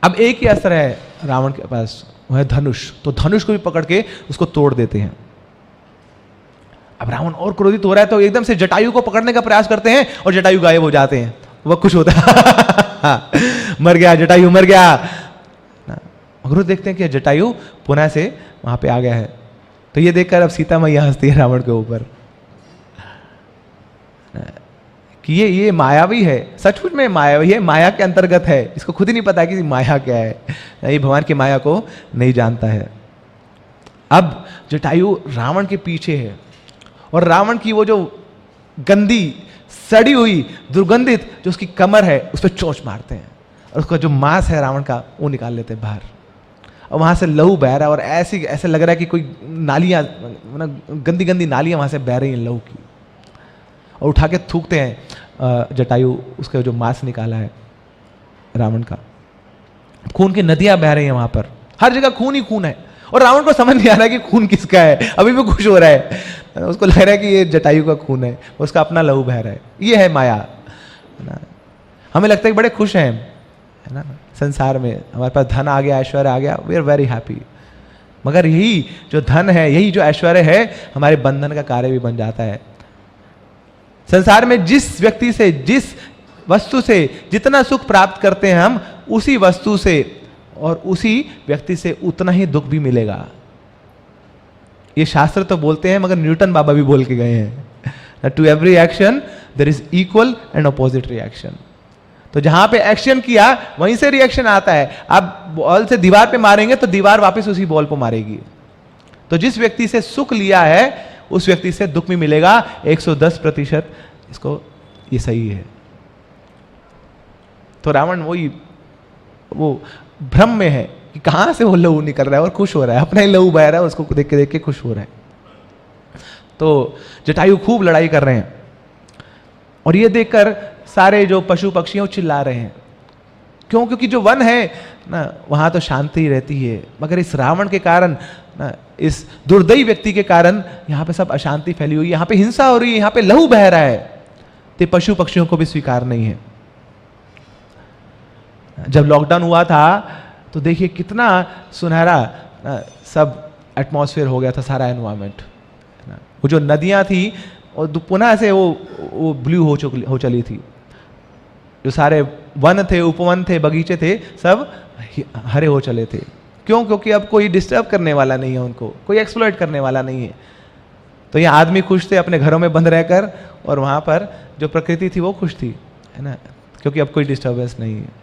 अब एक ही अस्त्र है रावण के पास, वह है धनुष। तो धनुष को भी पकड़ के उसको तोड़ देते हैं। अब रावण और क्रोधित हो रहा है तो एकदम से जटायु को पकड़ने का प्रयास करते हैं और जटायु गायब हो जाते हैं। वह खुश होता है मर गया जटायु, मर गया। अक्रूर देखते हैं कि जटायु पुनः से वहां पे आ गया है। तो ये देखकर अब सीता मैया हंसती है रावण के ऊपर कि ये मायावी है, सचमुच में मायावी है, माया के अंतर्गत है, इसको खुद ही नहीं पता कि माया क्या है, ये भगवान की माया को नहीं जानता है। अब जटायु रावण के पीछे है और रावण की वो जो गंदी सड़ी हुई दुर्गंधित जो उसकी कमर है उस पर चोंच मारते हैं और उसका जो मांस है रावण का वो निकाल लेते हैं बाहर और वहां से लहू बह रहा है और ऐसे लग रहा है कि कोई नालियां, गंदी गंदी नालियां वहां से बह रही हैं लहू की, और उठा के थूकते हैं जटायु उसका जो मांस निकाला है रावण का। खून की नदियां बह रही हैं वहां पर, हर जगह खून ही खून है और रावण को समझ नहीं आ रहा है कि खून किसका है, अभी भी खुश हो रहा है, उसको लग रहा है कि ये जटायु का खून है, उसका अपना लहू बह रहा है। ये है माया, है ना। हमें लगता है कि बड़े खुश हैं, है ना, संसार में हमारे पास धन आ गया, ऐश्वर्य आ गया, वी आर वेरी हैप्पी। मगर यही जो धन है, यही जो ऐश्वर्य है, हमारे बंधन का कार्य भी बन जाता है। संसार में जिस व्यक्ति से, जिस वस्तु से जितना सुख प्राप्त करते हैं हम, उसी वस्तु से और उसी व्यक्ति से उतना ही दुख भी मिलेगा। ये शास्त्र तो बोलते हैं, मगर न्यूटन बाबा भी बोल के गए हैं, to every action there is equal and opposite reaction. तो जहां पे एक्शन किया वहीं से रिएक्शन आता है। आप बॉल से दीवार पे मारेंगे तो दीवार वापस उसी बॉल को मारेगी। तो जिस व्यक्ति से सुख लिया है उस व्यक्ति से दुख भी मिलेगा 110%। इसको ये सही है। तो रावण वो भ्रम में है कि कहां से वो लहू निकल रहा है और खुश हो रहा है, अपना ही लहू बह रहा है, उसको देख के खुश हो रहा है। तो जटायु खूब लड़ाई कर रहे हैं और ये देखकर सारे जो पशु पक्षी हैं वो चिल्ला रहे हैं। क्यों? क्योंकि जो वन है ना वहां तो शांति रहती है, मगर इस रावण के कारण ना, इस दुर्दैवी व्यक्ति के कारण यहाँ पे सब अशांति फैली हुई है, यहाँ पे हिंसा हो रही है, यहाँ पे लहू बह रहा है। तो पशु पक्षियों को भी स्वीकार नहीं है। जब लॉकडाउन हुआ था तो देखिए कितना सुनहरा सब एटमॉस्फेयर हो गया था, सारा एनवायरमेंट। वो जो नदियां थी और पुनः से वो ब्लू हो चली थी। जो सारे वन थे, उपवन थे, बगीचे थे, सब हरे हो चले थे। क्यों? क्योंकि अब कोई डिस्टर्ब करने वाला नहीं है, उनको कोई एक्सप्लॉइट करने वाला नहीं है। तो ये आदमी खुश थे अपने घरों में बंद रहकर, और वहां पर जो प्रकृति थी वो खुश थी, है ना, क्योंकि अब कोई डिस्टर्बेंस नहीं है।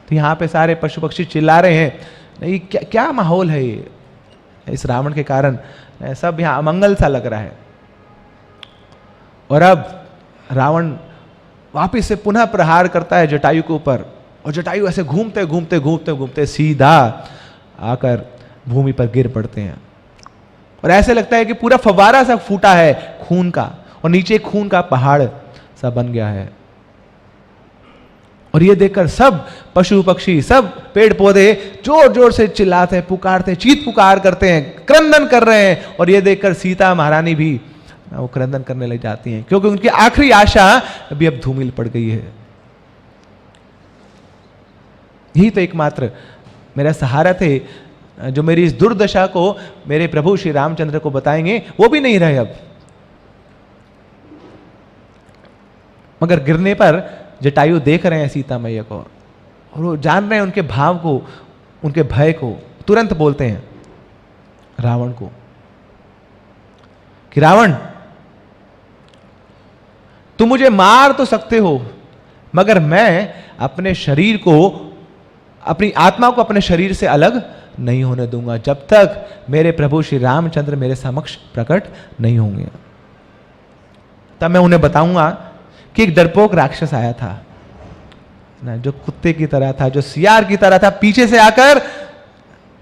तो यहाँ पे सारे पशु पक्षी चिल्ला रहे हैं, नहीं क्या माहौल है ये, इस रावण के कारण सब यहाँ अमंगल सा लग रहा है। और अब रावण वापिस से पुनः प्रहार करता है जटायु के ऊपर, और जटायु ऐसे घूमते घूमते घूमते घूमते सीधा आकर भूमि पर गिर पड़ते हैं। और ऐसे लगता है कि पूरा फव्वारा सा फूटा है खून का, और नीचे खून का पहाड़ सा बन गया है। और ये देखकर सब पशु पक्षी, सब पेड़ पौधे जोर जोर से चिल्लाते हैं, पुकारते हैं, चीत पुकार करते हैं, क्रंदन कर रहे हैं। और ये देखकर सीता महारानी भी वो क्रंदन करने लग जाती हैं, क्योंकि उनकी आखिरी आशा अभी अब धूमिल पड़ गई है। यही तो एकमात्र मेरा सहारा थे, जो मेरी इस दुर्दशा को मेरे प्रभु श्री रामचंद्र को बताएंगे, वो भी नहीं रहे अब। मगर गिरने पर जटायु देख रहे हैं सीता मैया को, और वो जान रहे हैं उनके भाव को, उनके भय को। तुरंत बोलते हैं रावण को कि रावण, तुम मुझे मार तो सकते हो, मगर मैं अपने शरीर को, अपनी आत्मा को अपने शरीर से अलग नहीं होने दूंगा जब तक मेरे प्रभु श्री रामचंद्र मेरे समक्ष प्रकट नहीं होंगे। तब मैं उन्हें बताऊंगा कि एक डरपोक राक्षस आया था ना, जो कुत्ते की तरह था, जो सियार की तरह था, पीछे से आकर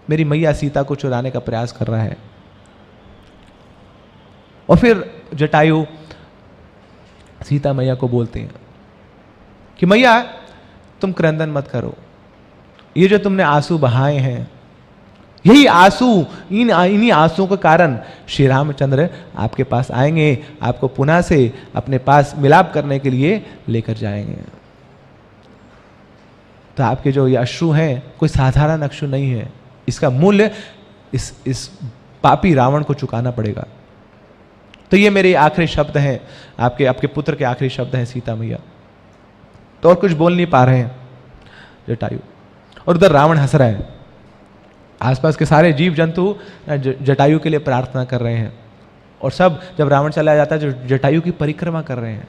मेरी मैया सीता को चुराने का प्रयास कर रहा है। और फिर जटायु सीता मैया को बोलते हैं कि मैया तुम क्रंदन मत करो, ये जो तुमने आंसू बहाए हैं, यही आंसू, इन्हीं आंसुओं के कारण श्री रामचंद्र आपके पास आएंगे, आपको पुनः से अपने पास मिलाप करने के लिए लेकर जाएंगे। तो आपके जो ये अश्रु हैं कोई साधारण अश्रु नहीं है, इसका मूल्य इस पापी रावण को चुकाना पड़ेगा। तो ये मेरे आखिरी शब्द हैं, आपके आपके पुत्र के आखिरी शब्द हैं सीता मैया। तो और कुछ बोल नहीं पा रहे हैं जटायु, और उधर रावण हंस रहा है। आसपास के सारे जीव जंतु जटायु के लिए प्रार्थना कर रहे हैं, और सब जब रावण चला जाता है जो जटायु की परिक्रमा कर रहे हैं।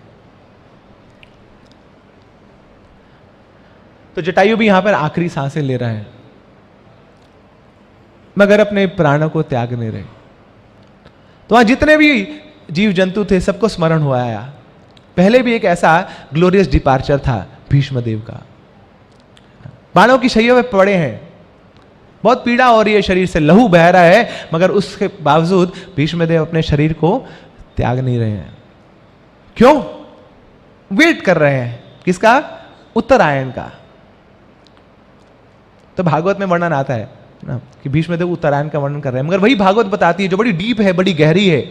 तो जटायु भी यहां पर आखिरी सांसें ले रहे हैं, मगर अपने प्राणों को त्याग नहीं रहे। तो वहां जितने भी जीव जंतु थे सबको स्मरण हुआ आया। पहले भी एक ऐसा ग्लोरियस डिपार्चर था भीष्म देव का, बाणों की शैया में पड़े हैं, बहुत पीड़ा हो रही है, शरीर से लहू बह रहा है, मगर उसके बावजूद भीष्म देव अपने शरीर को त्याग नहीं रहे हैं। क्यों? वेट कर रहे हैं किसका? उत्तरायण का। तो भागवत में वर्णन आता है ना कि भीष्म देव उत्तरायण का वर्णन कर रहे हैं, मगर वही भागवत बताती है जो बड़ी डीप है, बड़ी गहरी है।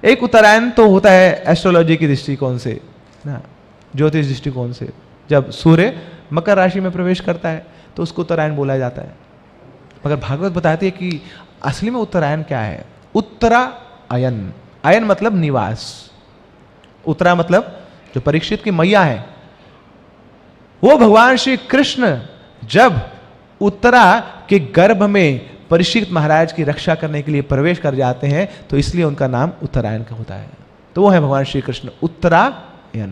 एक उत्तरायण तो होता है एस्ट्रोलॉजी की दृष्टिकोण से ना, ज्योतिष दृष्टिकोण से, जब सूर्य मकर राशि में प्रवेश करता है तो उसको उत्तरायण बोला जाता है। मगर भागवत बताती है कि असली में उत्तरायण क्या है? उत्तरायण, अयन मतलब निवास, उत्तरा मतलब जो परीक्षित की मैया है, वो भगवान श्री कृष्ण जब उत्तरा के गर्भ में परीक्षित महाराज की रक्षा करने के लिए प्रवेश कर जाते हैं, तो इसलिए उनका नाम उत्तरायण का होता है। तो वो है भगवान श्री कृष्ण उत्तरायण।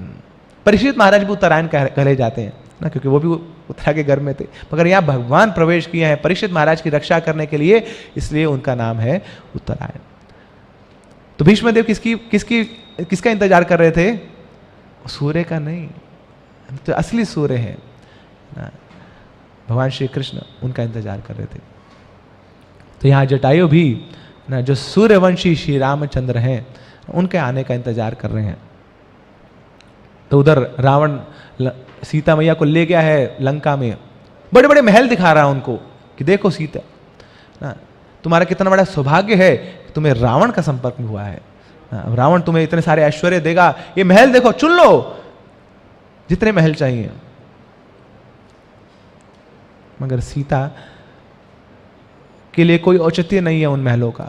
परीक्षित महाराज भी उत्तरायण कहे जाते हैं ना, क्योंकि वो भी उत्तरा के गर्भ में थे, मगर यहाँ भगवान प्रवेश किए हैं परीक्षित महाराज की रक्षा करने के लिए, इसलिए उनका नाम है उत्तरायण। तो भीष्मदेव किसका इंतजार कर रहे थे? सूर्य का नहीं, तो असली सूर्य है ना, भगवान श्री कृष्ण, उनका इंतजार कर रहे थे। तो यहाँ जटायु भी ना, जो सूर्यवंशी श्री रामचंद्र हैं, उनके आने का इंतजार कर रहे हैं। तो उधर रावण सीता मैया को ले गया है लंका में, बड़े बड़े महल दिखा रहा है उनको कि देखो सीता ना, तुम्हारा कितना बड़ा सौभाग्य है कि तुम्हें रावण का संपर्क में हुआ है। रावण तुम्हें इतने सारे ऐश्वर्य देगा, ये महल देखो, चुन लो जितने महल चाहिए। मगर सीता के लिए कोई औचित्य नहीं है उन महलों का,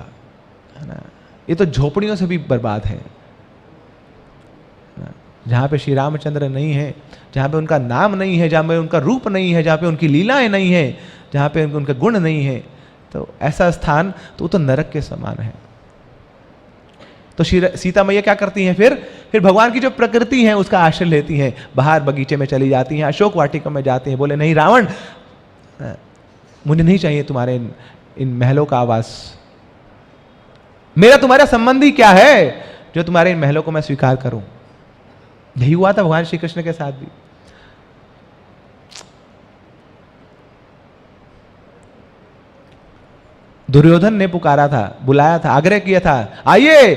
है ना, ये तो झोपड़ियों से भी बर्बाद है। जहां पे श्री रामचंद्र नहीं है, जहां पे उनका नाम नहीं है, जहां पे उनका रूप नहीं है, जहां पे उनकी लीलाएं नहीं है, जहां पे उनके गुण नहीं है, तो ऐसा स्थान तो नरक के समान है। तो सीता मैया क्या करती हैं? फिर भगवान की जो प्रकृति है उसका आश्रय लेती हैं, बाहर बगीचे में चली जाती हैं, अशोक वाटिका में जाती हैं। बोले नहीं रावण, मुझे नहीं चाहिए तुम्हारे इन महलों का आवास, मेरा तुम्हारा संबंधी क्या है जो तुम्हारे इन महलों को मैं स्वीकार करूं। यही हुआ था भगवान श्री कृष्ण के साथ भी। दुर्योधन ने पुकारा था, बुलाया था, आग्रह किया था, आइए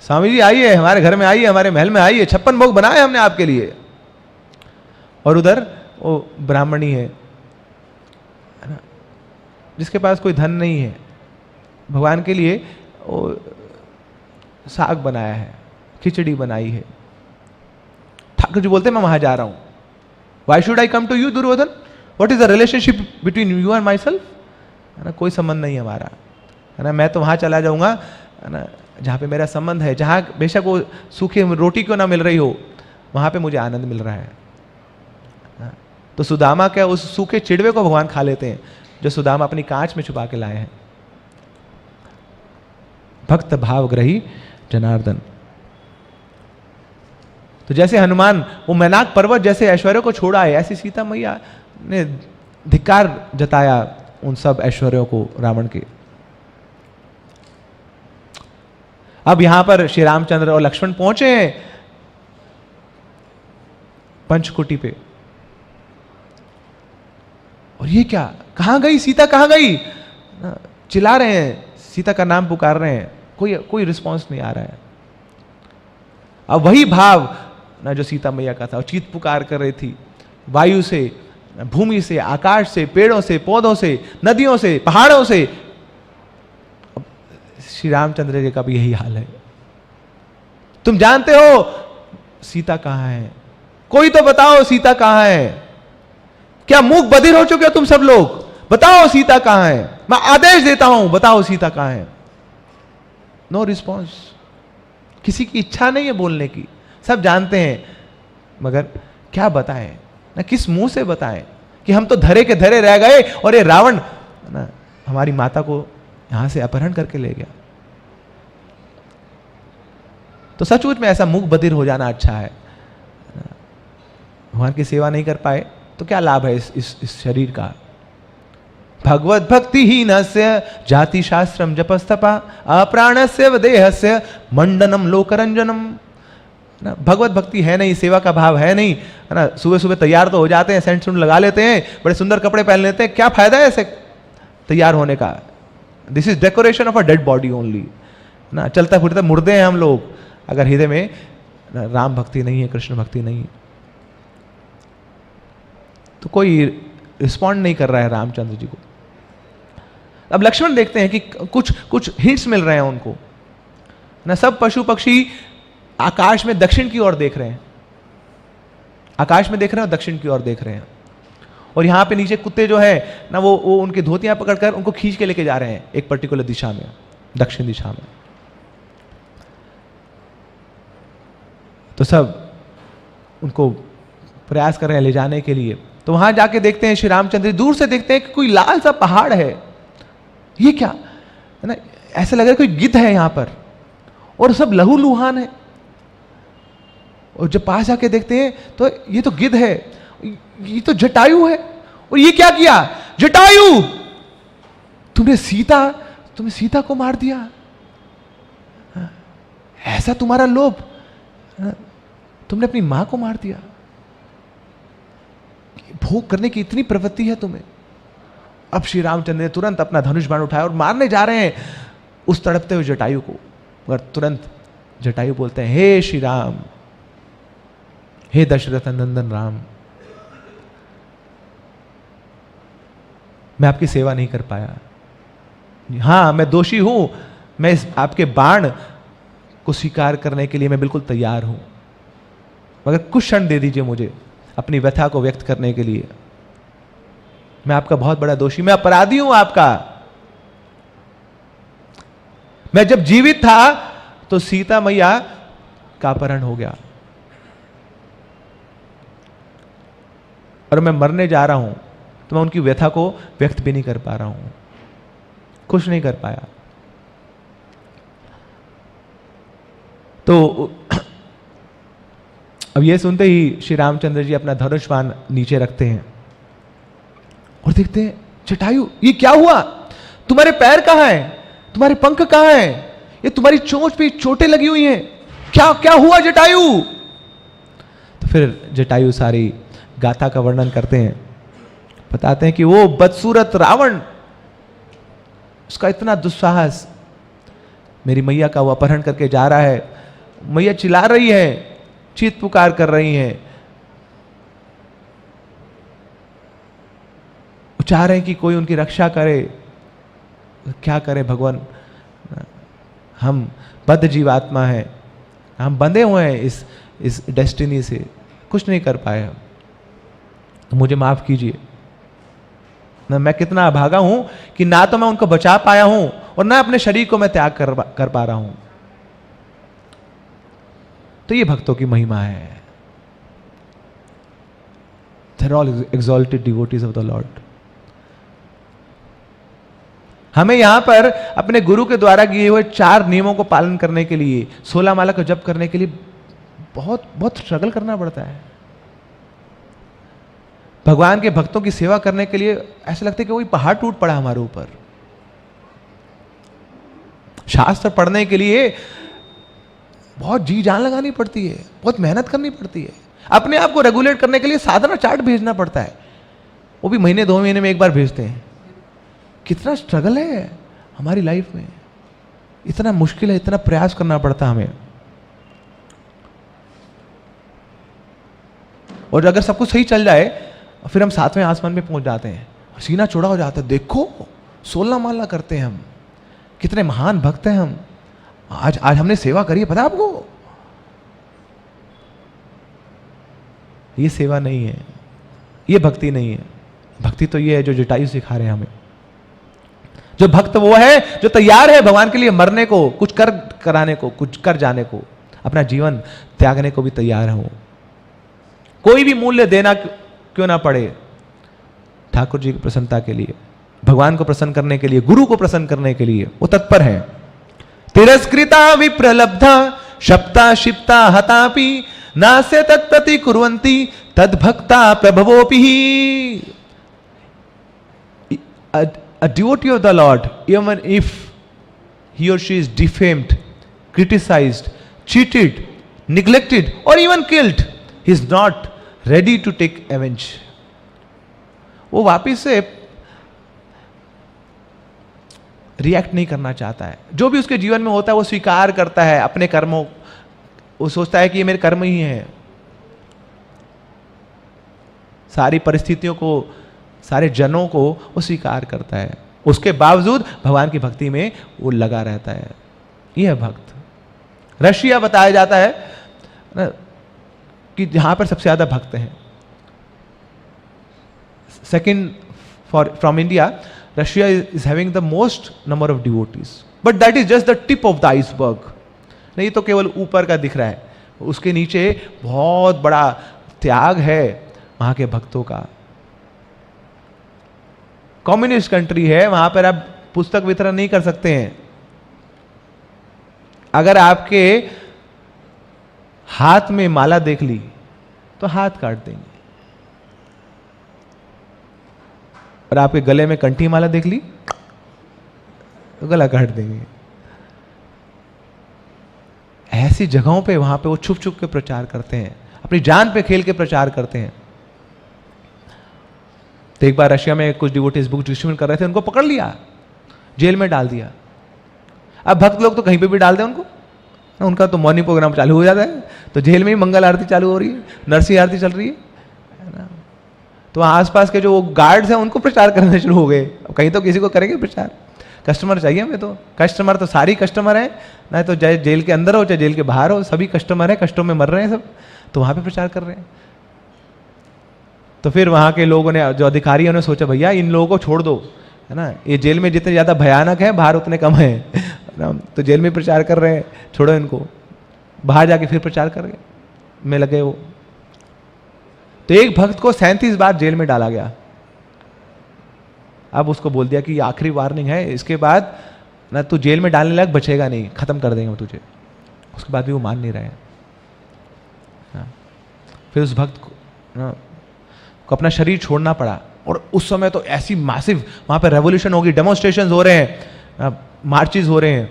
स्वामी जी, आइए हमारे घर में, आइए हमारे महल में, आइए 56 भोग बनाए हमने आपके लिए। और उधर वो ब्राह्मणी है ना, जिसके पास कोई धन नहीं है, भगवान के लिए वो साग बनाया है, खिचड़ी बनाई है। ठाकुर जी बोलते मैं वहां जा रहा हूं, why should I come to you Duryodhan, what is the relationship between you and myself, है ना, कोई संबंध नहीं हमारा, है ना, मैं तो वहां चला जाऊंगा, है ना, जहां पे मेरा संबंध है, जहां बेशक वो सूखी रोटी क्यों ना मिल रही हो, वहां पे मुझे आनंद मिल रहा है। तो सुदामा क्या उस सूखे चिड़वे को भगवान खा लेते हैं जो सुदामा अपनी कांच में छुपा के लाए हैं। भक्त भावग्रही जनार्दन। तो जैसे हनुमान वो मैनाक पर्वत जैसे ऐश्वर्य को छोड़ा है, ऐसी सीता मैया ने धिक्कार जताया उन सब ऐश्वर्यों को रावण के। अब यहां पर श्री रामचंद्र और लक्ष्मण पहुंचे हैं पंचकुटी पे, और ये क्या, कहां गई सीता, कहां गई, चिल्ला रहे हैं, सीता का नाम पुकार रहे हैं, कोई रिस्पांस नहीं आ रहा है। अब वही भाव ना जो सीता मैया का था, चीत पुकार कर रही थी, वायु से, भूमि से, आकाश से, पेड़ों से, पौधों से, नदियों से, पहाड़ों से। अब श्री रामचंद्र जी का भी यही हाल है। तुम जानते हो सीता कहां है, कोई तो बताओ सीता कहां है, क्या मूक बधिर हो चुके हो तुम सब लोग, बताओ सीता कहां है, मैं आदेश देता हूं, बताओ सीता कहां है। No response. किसी की इच्छा नहीं है बोलने की, सब जानते हैं, मगर क्या बताएं ना, किस मुंह से बताएं कि हम तो धरे के धरे रह गए और ये रावण ना हमारी माता को यहां से अपहरण करके ले गया। तो सचमुच में ऐसा मुख बधिर हो जाना अच्छा है। भगवान की सेवा नहीं कर पाए तो क्या लाभ है इस शरीर का। भगवत भक्ति ही नस्य जाति शास्त्रम जपस्तपा अप्राणस्य देहस्य मंडनम लोकरंजनम। भगवत भक्ति है नहीं, सेवा का भाव है नहीं, है ना। सुबह सुबह तैयार तो हो जाते हैं, सेंट सुंट लगा लेते हैं, बड़े सुंदर कपड़े पहन लेते हैं, क्या फायदा है ऐसे तैयार होने का। This is decoration of a dead body only ना। चलता फिरता मुर्दे हैं हम लोग, अगर हृदय में राम भक्ति नहीं है, कृष्ण भक्ति नहीं है। तो कोई रिस्पॉन्ड नहीं कर रहा है रामचंद्र जी को। अब लक्ष्मण देखते हैं कि कुछ हिंट्स मिल रहे हैं उनको ना। सब पशु पक्षी आकाश में दक्षिण की ओर देख रहे हैं, आकाश में देख रहे हैं और दक्षिण की ओर देख रहे हैं। और यहां पे नीचे कुत्ते जो है ना वो उनकी धोतियां पकड़कर उनको खींच के लेके जा रहे हैं एक पर्टिकुलर दिशा में, दक्षिण दिशा में। तो सब उनको प्रयास कर रहे हैं ले जाने के लिए। तो वहां जाके देखते हैं श्री रामचंद्र दूर से देखते हैं कि कोई लाल सा पहाड़ है। ये क्या है ना, ऐसा लग रहा है कोई गिद्ध है यहां पर, और सब लहूलुहान है। और जब पास जाके देखते हैं तो ये तो गिद्ध है, ये तो जटायु है। और ये क्या किया, जटायु तुमने सीता को मार दिया, ऐसा तुम्हारा लोभ, तुमने अपनी मां को मार दिया, भोग करने की इतनी प्रवृत्ति है तुम्हें। अब श्री रामचंद्र ने तुरंत अपना धनुष बाण उठाया और मारने जा रहे हैं उस तड़पते हुए जटायु को। मगर तुरंत जटायु बोलते हैं, हे श्री राम, हे दशरथ नंदन राम, मैं आपकी सेवा नहीं कर पाया। हां मैं दोषी हूं, मैं इस आपके बाण को स्वीकार करने के लिए मैं बिल्कुल तैयार हूं, मगर कुछ क्षण दे दीजिए मुझे अपनी व्यथा को व्यक्त करने के लिए। मैं आपका बहुत बड़ा दोषी, मैं अपराधी हूं आपका। मैं जब जीवित था तो सीता मैया का अपहरण हो गया, और मैं मरने जा रहा हूं तो मैं उनकी व्यथा को व्यक्त भी नहीं कर पा रहा हूं, कुछ नहीं कर पाया। तो अब यह सुनते ही श्री रामचंद्र जी अपना धनुष बाण नीचे रखते हैं और देखते हैं, जटायु ये क्या हुआ, तुम्हारे पैर कहां हैं, तुम्हारे पंख कहां हैं, ये तुम्हारी चोंच पे चोटें लगी हुई हैं, क्या क्या हुआ जटायु। तो फिर जटायु सारी गाथा का वर्णन करते हैं, बताते हैं कि वो बदसूरत रावण, उसका इतना दुस्साहस, मेरी मैया का वो अपहरण करके जा रहा है, मैया चिल्ला रही है, चीत पुकार कर रही हैं, चाह रहे हैं कि कोई उनकी रक्षा करे। क्या करे भगवान, हम बद्ध जीवात्मा हैं, हम बंधे हुए हैं इस डेस्टिनी से, कुछ नहीं कर पाए हम, तो मुझे माफ कीजिए ना। मैं कितना अभागा हूं कि ना तो मैं उनको बचा पाया हूं और ना अपने शरीर को मैं त्याग कर पा रहा हूं। तो ये भक्तों की महिमा है। They're all exalted devotees of the Lord. हमें यहां पर अपने गुरु के द्वारा दिए हुए 4 नियमों को पालन करने के लिए, 16 माला को जप करने के लिए बहुत बहुत स्ट्रगल करना पड़ता है। भगवान के भक्तों की सेवा करने के लिए ऐसा लगता है कि कोई पहाड़ टूट पड़ा हमारे ऊपर। शास्त्र पढ़ने के लिए बहुत जी जान लगानी पड़ती है, बहुत मेहनत करनी पड़ती है, अपने आप को रेगुलेट करने के लिए साधना चार्ट भेजना पड़ता है, वो भी महीने 2 महीने में एक बार भेजते हैं। कितना स्ट्रगल है हमारी लाइफ में, इतना मुश्किल है, इतना प्रयास करना पड़ता है हमें। और अगर सब कुछ सही चल जाए फिर हम 7वें आसमान में पहुंच जाते हैं, सीना चौड़ा हो जाता है, देखो 16 माला करते हैं हम, कितने महान भक्त हैं हम, आज हमने सेवा करी है, पता आपको। ये सेवा नहीं है, ये भक्ति नहीं है। भक्ति तो ये है जो जटायु सिखा रहे हैं हमें। जो भक्त वो है जो तैयार है भगवान के लिए मरने को, कुछ कर कराने को, कुछ कर जाने को, अपना जीवन त्यागने को भी तैयार हो, कोई भी मूल्य देना क्यों ना पड़े ठाकुर जी की प्रसन्नता के लिए, भगवान को प्रसन्न करने के लिए, गुरु को प्रसन्न करने के लिए वो तत्पर है। तिरस्कृता विप्रलब्धा शप्ता शिप्ता हतापि नास्य तत्प्रति कुर्वन्ति तद्भक्ता प्रभवोपि। A devotee of the Lord, even if he or she is defamed, criticized, cheated, neglected, or even killed, he is not ready to take revenge. वो वापिस से रिएक्ट नहीं करना चाहता है। जो भी उसके जीवन में होता है वो स्वीकार करता है अपने कर्मों, वो सोचता है कि ये मेरे कर्म ही हैं। सारी परिस्थितियों को, सारे जनों को वो स्वीकार करता है, उसके बावजूद भगवान की भक्ति में वो लगा रहता है। यह है भक्त। रशिया बताया जाता है ना कि जहां पर सबसे ज्यादा भक्त हैं। Second from India, Russia is having the most number of devotees, but that is just the tip of the iceberg. नहीं तो केवल ऊपर का दिख रहा है, उसके नीचे बहुत बड़ा त्याग है वहां के भक्तों का। कम्युनिस्ट कंट्री है, वहां पर आप पुस्तक वितरण नहीं कर सकते हैं। अगर आपके हाथ में माला देख ली तो हाथ काट देंगे, और आपके गले में कंठी माला देख ली तो गला काट देंगे। ऐसी जगहों पे वहां पे वो छुप छुप के प्रचार करते हैं, अपनी जान पे खेल के प्रचार करते हैं। तो एक बार रशिया में कुछ डिवोटीज बुक डिस्ट्रीब्यूट कर रहे थे, उनको पकड़ लिया, जेल में डाल दिया। अब भक्त लोग तो कहीं पे भी डाल दें उनको, उनका तो मॉर्निंग प्रोग्राम चालू हो जाता है, तो जेल में ही मंगल आरती चालू हो रही है, नरसिंह आरती चल रही है ना। तो आसपास के जो गार्ड्स हैं उनको प्रचार करने शुरू हो गए। कहीं तो किसी को करेंगे प्रचार, कस्टमर चाहिए हमें। तो कस्टमर तो सारी कस्टमर है ना, तो चाहे जेल के अंदर हो चाहे जेल के बाहर हो, सभी कस्टमर है, कष्टों में मर रहे हैं सब, तो वहां पे प्रचार कर रहे हैं। तो फिर वहां के लोगों ने, जो अधिकारियों ने सोचा भैया इन लोगों को छोड़ दो, है ना, ये जेल में जितने ज्यादा भयानक है बाहर उतने कम है ना, तो जेल में प्रचार कर रहे हैं, छोड़ो इनको। बाहर जाके फिर प्रचार कर रहे में लगे वो। तो एक भक्त को 37 बार जेल में डाला गया। अब उसको बोल दिया कि ये आखिरी वार्निंग है, इसके बाद ना तू जेल में डालने लायक बचेगा नहीं, खत्म कर देंगे तुझे। उसके बाद भी वो मान नहीं रहे। फिर उस भक्त को अपना शरीर छोड़ना पड़ा, और उस समय तो ऐसी मैसिव वहां पर रेवोल्यूशन होगी, डेमोन्स्ट्रेशन हो रहे हैं, मार्चेस हो रहे हैं,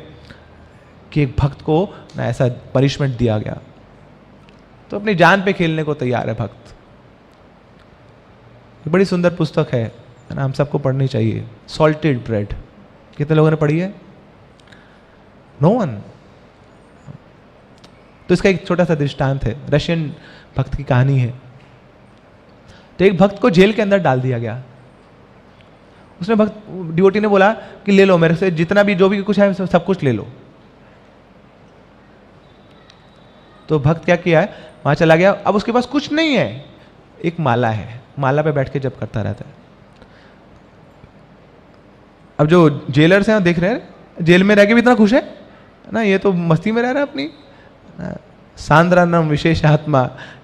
कि एक भक्त को ना ऐसा पनिशमेंट दिया गया। तो अपनी जान पे खेलने को तैयार है भक्त। बड़ी सुंदर पुस्तक है ना, हम सबको पढ़नी चाहिए, सॉल्टेड ब्रेड। कितने लोगों ने पढ़ी है? No one. तो इसका एक छोटा सा दृष्टांत है, रशियन भक्त की कहानी है। तो एक भक्त को जेल के अंदर डाल दिया गया। उसने भक्त डिवोटी ने बोला कि ले लो मेरे से जितना भी जो भी कुछ है सब कुछ ले लो। तो भक्त क्या किया है, वहां चला गया। अब उसके पास कुछ नहीं है, एक माला है, माला पे बैठ के जप करता रहता है। अब जो जेलर्स हैं देख रहे हैं, जेल में रह के भी इतना खुश है ना, ये तो मस्ती में रह रहा है अपनी, सांद्रानम विशेष आत्मा,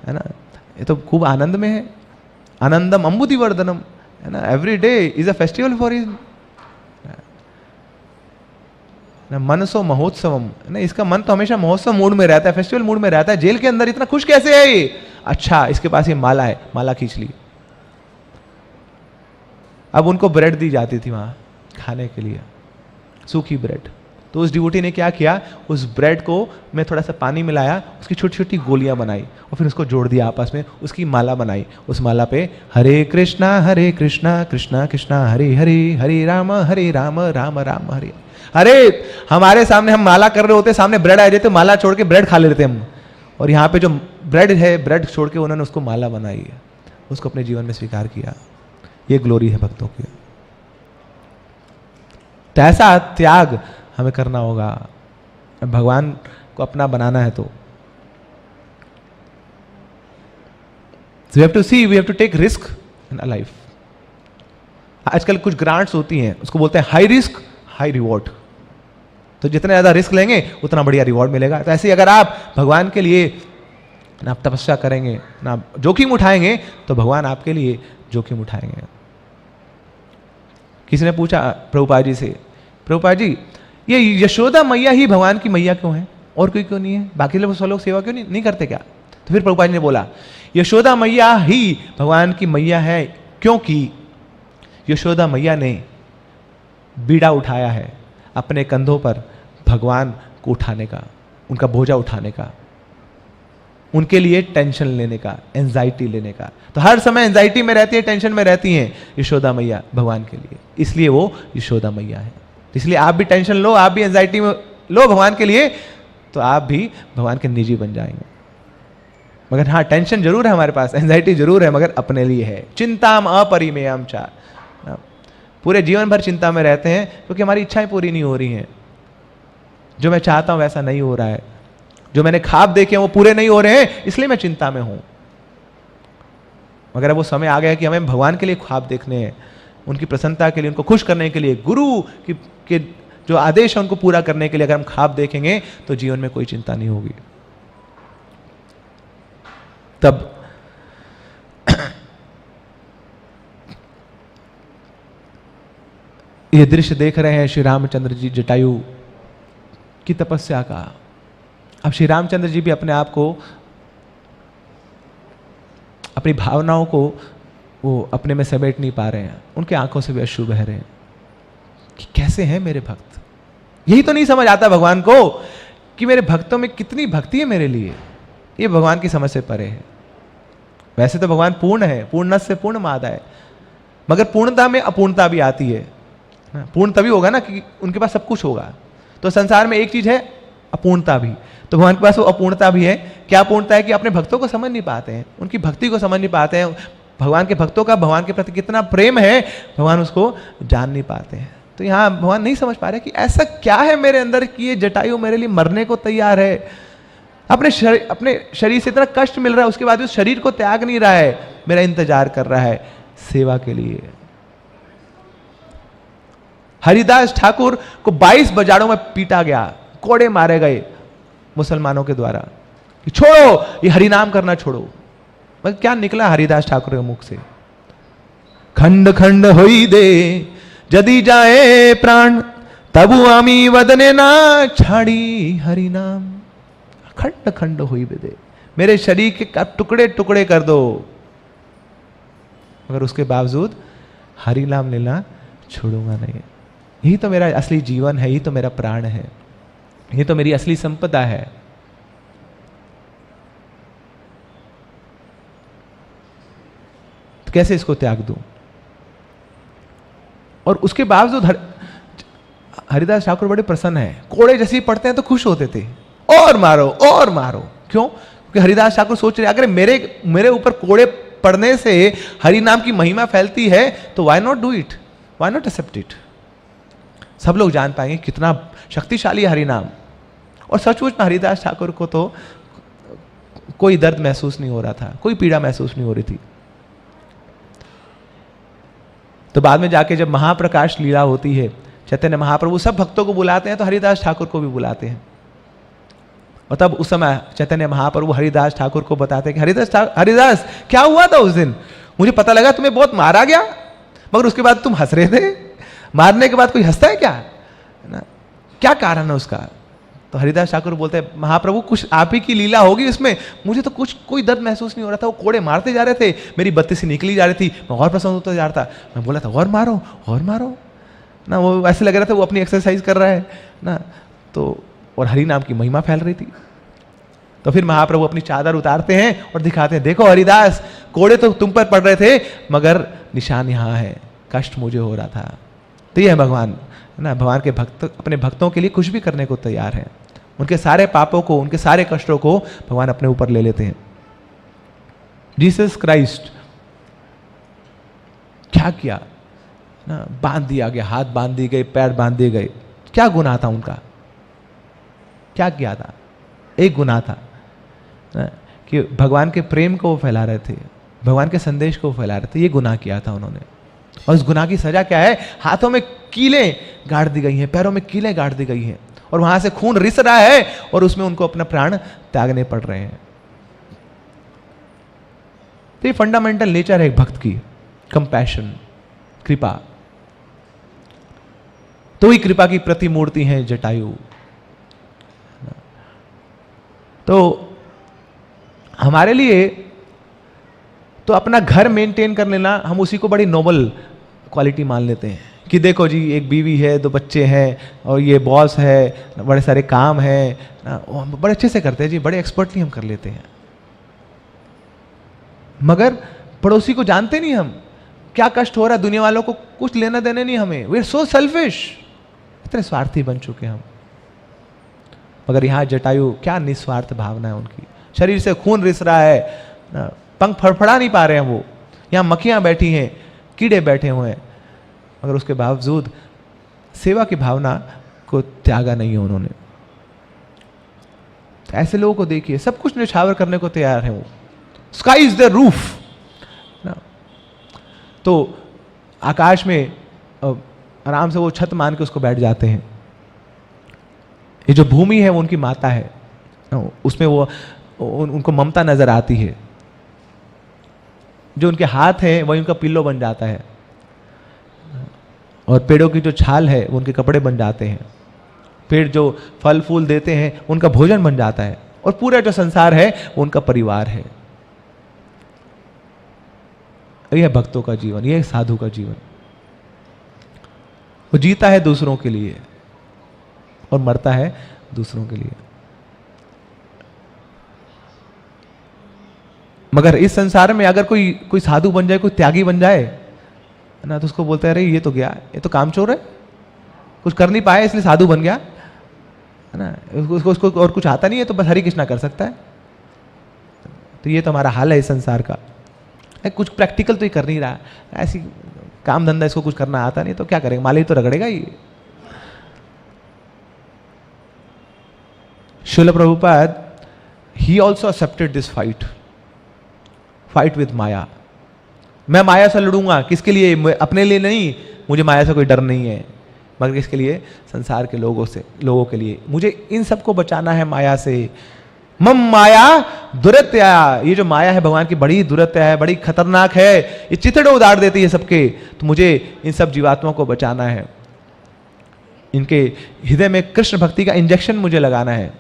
है ना, ये तो खूब आनंद में है। आनंदम अम्बुति वर्धनम, है ना, every day is a festival for his. मनसो महोत्सवम, ना, इसका मन तो हमेशा महोत्सव मूड में रहता है, फेस्टिवल मूड में रहता है। जेल के अंदर इतना खुश कैसे है ये? अच्छा, इसके पास ये माला है, माला खींच ली। अब उनको ब्रेड दी जाती थी वहां खाने के लिए, सूखी ब्रेड। तो उस डिवोटी ने क्या किया, उस ब्रेड को में थोड़ा सा पानी मिलाया, उसकी छोटी छोटी गोलियां बनाई, और फिर उसको जोड़ दिया आपस में, उसकी माला बनाई। उस माला पे हरे कृष्णा कृष्णा कृष्णा हरे हरे, हरे राम राम राम हरे। अरे हमारे सामने हम माला कर रहे होते, सामने ब्रेड आ जाते, माला छोड़ के ब्रेड खा लेते हम, और यहाँ पे जो ब्रेड है, ब्रेड छोड़ के उन्होंने उसको माला बनाई है, उसको अपने जीवन में स्वीकार किया। ये ग्लोरी है भक्तों की। तो ऐसा त्याग हमें करना होगा, भगवान को अपना बनाना है। तो we have to see, we have to take risk in life. आजकल कुछ ग्रांट्स होती हैं, उसको बोलते हैं हाई रिस्क हाई रिवॉर्ड। तो जितने ज़्यादा रिस्क लेंगे उतना बढ़िया रिवॉर्ड मिलेगा। तो ऐसे ही अगर आप भगवान के लिए ना आप तपस्या करेंगे, ना जोखिम उठाएंगे, तो भगवान आपके लिए जोखिम उठाएंगे। किसी ने पूछा प्रभुपाद जी से, प्रभुपाद जी ये यशोदा मैया ही भगवान की मैया क्यों है, और कोई क्यों नहीं है, बाकी लोग सब लोग सेवा क्यों नहीं करते क्या? तो फिर प्रभुपाद जी ने बोला यशोदा मैया ही भगवान की मैया है, क्योंकि यशोदा मैया ने बीड़ा उठाया है अपने कंधों पर भगवान को उठाने का, उनका बोझा उठाने का, उनके लिए टेंशन लेने का, एंजाइटी लेने का। तो हर समय एंजाइटी में रहती है, टेंशन में रहती हैं यशोदा मैया भगवान के लिए, इसलिए वो यशोदा मैया है। इसलिए आप भी टेंशन लो, आप भी एंजाइटी में लो भगवान के लिए, तो आप भी भगवान के निजी बन जाएंगे। मगर हाँ, टेंशन जरूर है हमारे पास, एंजाइटी जरूर है, मगर अपने लिए है। चिंताम अपरिमेयम च, पूरे जीवन भर चिंता में रहते हैं क्योंकि हमारी इच्छाएं पूरी नहीं हो रही हैं, जो मैं चाहता हूं वैसा नहीं हो रहा है, जो मैंने ख्वाब देखे वो पूरे नहीं हो रहे हैं, इसलिए मैं चिंता में हूं। मगर अब वो समय आ गया कि हमें भगवान के लिए ख्वाब देखने हैं, उनकी प्रसन्नता के लिए, उनको खुश करने के लिए, गुरु के जो आदेश है उनको पूरा करने के लिए अगर हम ख्वाब देखेंगे तो जीवन में कोई चिंता नहीं होगी। तब ये दृश्य देख रहे हैं श्री रामचंद्र जी जटायु की तपस्या का। अब श्री रामचंद्र जी भी अपने आप को, अपनी भावनाओं को वो अपने में समेट नहीं पा रहे हैं, उनके आंखों से भी अश्रु बह रहे हैं कि कैसे हैं मेरे भक्त। यही तो नहीं समझ आता भगवान को कि मेरे भक्तों में कितनी भक्ति है मेरे लिए, ये भगवान की समझ से परे है। वैसे तो भगवान पूर्ण है, पूर्णस्य पूर्णमादाय है, मगर पूर्णता में अपूर्णता भी आती है। पूर्ण तभी होगा ना कि उनके पास सब कुछ होगा। तो संसार में एक चीज है अपूर्णता भी, तो भगवान के पास वो अपूर्णता भी है। क्या अपूर्णता है कि अपने भक्तों को समझ नहीं पाते हैं, उनकी भक्ति को समझ नहीं पाते हैं, भगवान के भक्तों का भगवान के प्रति कितना प्रेम है भगवान उसको जान नहीं पाते हैं। तो यहाँ भगवान नहीं समझ पा रहे कि ऐसा क्या है मेरे अंदर कि ये जटायु मेरे लिए मरने को तैयार है, अपने शरीर से इतना कष्ट मिल रहा है, उसके बाद उस शरीर को त्याग नहीं रहा है, मेरा इंतजार कर रहा है सेवा के लिए। हरिदास ठाकुर को 22 बजारों में पीटा गया, कोड़े मारे गए मुसलमानों के द्वारा कि छोड़ो, ये हरिनाम करना छोड़ो। मगर क्या निकला हरिदास ठाकुर के मुख से? खंड खंड होई दे जदी जाए प्राण, तबु आमी वदने ना छाड़ी हरिनाम। खंड खंड हुई दे, मेरे शरीर के टुकड़े टुकड़े कर दो, मगर उसके बावजूद हरि नाम लेना छोड़ूंगा नहीं। यही तो मेरा असली जीवन है, यही तो मेरा प्राण है, ये तो मेरी असली संपदा है। तो कैसे इसको त्याग दूं? और उसके बावजूद हरिदास ठाकुर बड़े प्रसन्न है, कोड़े जैसे ही पड़ते हैं तो खुश होते थे, और मारो और मारो। क्यों? क्योंकि हरिदास ठाकुर सोच रहे अगर मेरे ऊपर कोड़े पड़ने से हरि नाम की महिमा फैलती है तो why not do it, why not accept it. सब लोग जान पाएंगे कितना शक्तिशाली है हरि नाम। और सचमुच में हरिदास ठाकुर को तो कोई दर्द महसूस नहीं हो रहा था, कोई पीड़ा महसूस नहीं हो रही थी। तो बाद में जाके जब महाप्रकाश लीला होती है, चैतन्य महाप्रभु सब भक्तों को बुलाते हैं तो हरिदास ठाकुर को भी बुलाते हैं। और तब उस समय चैतन्य महाप्रभु हरिदास ठाकुर को बताते हैं कि हरिदास क्या हुआ था उस दिन? मुझे पता लगा तुम्हें बहुत मारा गया, मगर उसके बाद तुम हंस रहे थे। मारने के बाद कोई हंसता है क्या? ना, क्या कारण है उसका? तो हरिदास ठाकुर बोलते हैं महाप्रभु कुछ आप ही की लीला होगी इसमें, मुझे तो कोई दर्द महसूस नहीं हो रहा था। वो कोड़े मारते जा रहे थे, मेरी बत्ती से निकली जा रही थी, मैं और प्रसन्न होता जा रहा था। मैं बोला था और मारो और मारो ना, वो ऐसे लग रहा था वो अपनी एक्सरसाइज कर रहा है ना, तो और हरि नाम की महिमा फैल रही थी। तो फिर महाप्रभु अपनी चादर उतारते हैं और दिखाते हैं, देखो हरिदास, कोड़े तो तुम पर पड़ रहे थे मगर निशान यहाँ है, कष्ट मुझे हो रहा था। तो ये है भगवान ना, भगवान के भक्त अपने भक्तों के लिए कुछ भी करने को तैयार है। उनके सारे पापों को, उनके सारे कष्टों को भगवान अपने ऊपर ले लेते हैं। जीसस क्राइस्ट क्या किया ना, बांध दिया गया, हाथ बांध दिए गए, पैर बांध दिए गए। क्या गुनाह था उनका? क्या किया था? एक गुनाह था ना, कि भगवान के प्रेम को वो फैला रहे थे, भगवान के संदेश को फैला रहे थे। ये गुनाह किया था उन्होंने। और उस गुनाह की सजा क्या है? हाथों में कीलें गाड़ दी गई हैं, पैरों में कीलें गाड़ दी गई हैं, और वहां से खून रिस रहा है और उसमें उनको अपना प्राण त्यागने पड़ रहे हैं। तो ये फंडामेंटल नेचर है एक भक्त की, कंपैशन, कृपा। तो ही कृपा की प्रतिमूर्ति है जटायु। तो हमारे लिए तो अपना घर मेंटेन कर लेना, हम उसी को बड़ी नोबल क्वालिटी मान लेते हैं कि देखो जी एक बीवी है, 2 बच्चे हैं, और ये बॉस है, बड़े सारे काम हैं, बड़े अच्छे से करते हैं जी, बड़े एक्सपर्टली हम कर लेते हैं। मगर पड़ोसी को जानते नहीं हम, क्या कष्ट हो रहा है, दुनिया वालों को कुछ लेना देने नहीं हमें। वी आर सो सेल्फिश, इतने स्वार्थी बन चुके हम। मगर यहां जटायु, क्या निस्वार्थ भावना है उनकी, शरीर से खून रिस रहा है, पंख फड़फड़ा नहीं पा रहे हैं वो, यहां मक्खियां बैठी हैं, कीड़े बैठे हुए हैं, मगर उसके बावजूद सेवा की भावना को त्यागा नहीं है उन्होंने। ऐसे लोगों को देखिए, सब कुछ निछावर करने को तैयार है वो, स्काई इज द रूफ ना। तो आकाश में आराम से वो छत मान के उसको बैठ जाते हैं। ये जो भूमि है वो उनकी माता है, उसमें वो उनको ममता नजर आती है। जो उनके हाथ हैं वही उनका पिल्लो बन जाता है, और पेड़ों की जो छाल है वो उनके कपड़े बन जाते हैं। पेड़ जो फल फूल देते हैं उनका भोजन बन जाता है, और पूरा जो संसार है वो उनका परिवार है। यह भक्तों का जीवन, यह साधु का जीवन। वो जीता है दूसरों के लिए और मरता है दूसरों के लिए। मगर इस संसार में अगर कोई साधु बन जाए, कोई त्यागी बन जाए ना, तो उसको बोलते हैं अरे ये तो गया, ये तो कामचोर है, कुछ कर नहीं पाया इसलिए साधु बन गया है ना, उसको और कुछ आता नहीं है तो बस हरि कृष्णा कर सकता है। तो ये तो हमारा हाल है इस संसार का। कुछ प्रैक्टिकल तो ये कर नहीं रहा, ऐसी काम धंधा इसको कुछ करना आता नहीं तो क्या करेगा, माले तो रगड़ेगा ही। Srila Prabhupada, he also accepted this fight with Maya. मैं माया से लड़ूंगा, किसके लिए? अपने लिए नहीं, मुझे माया से कोई डर नहीं है, मगर किसके लिए? संसार के लोगों के लिए। मुझे इन सबको बचाना है माया से। मम माया दुरत्या, ये जो माया है भगवान की बड़ी दुरत्या है, बड़ी खतरनाक है, ये चिथड़े उतार देती है सबके। तो मुझे इन सब जीवात्माओं को बचाना है, इनके हृदय में कृष्ण भक्ति का इंजेक्शन मुझे लगाना है।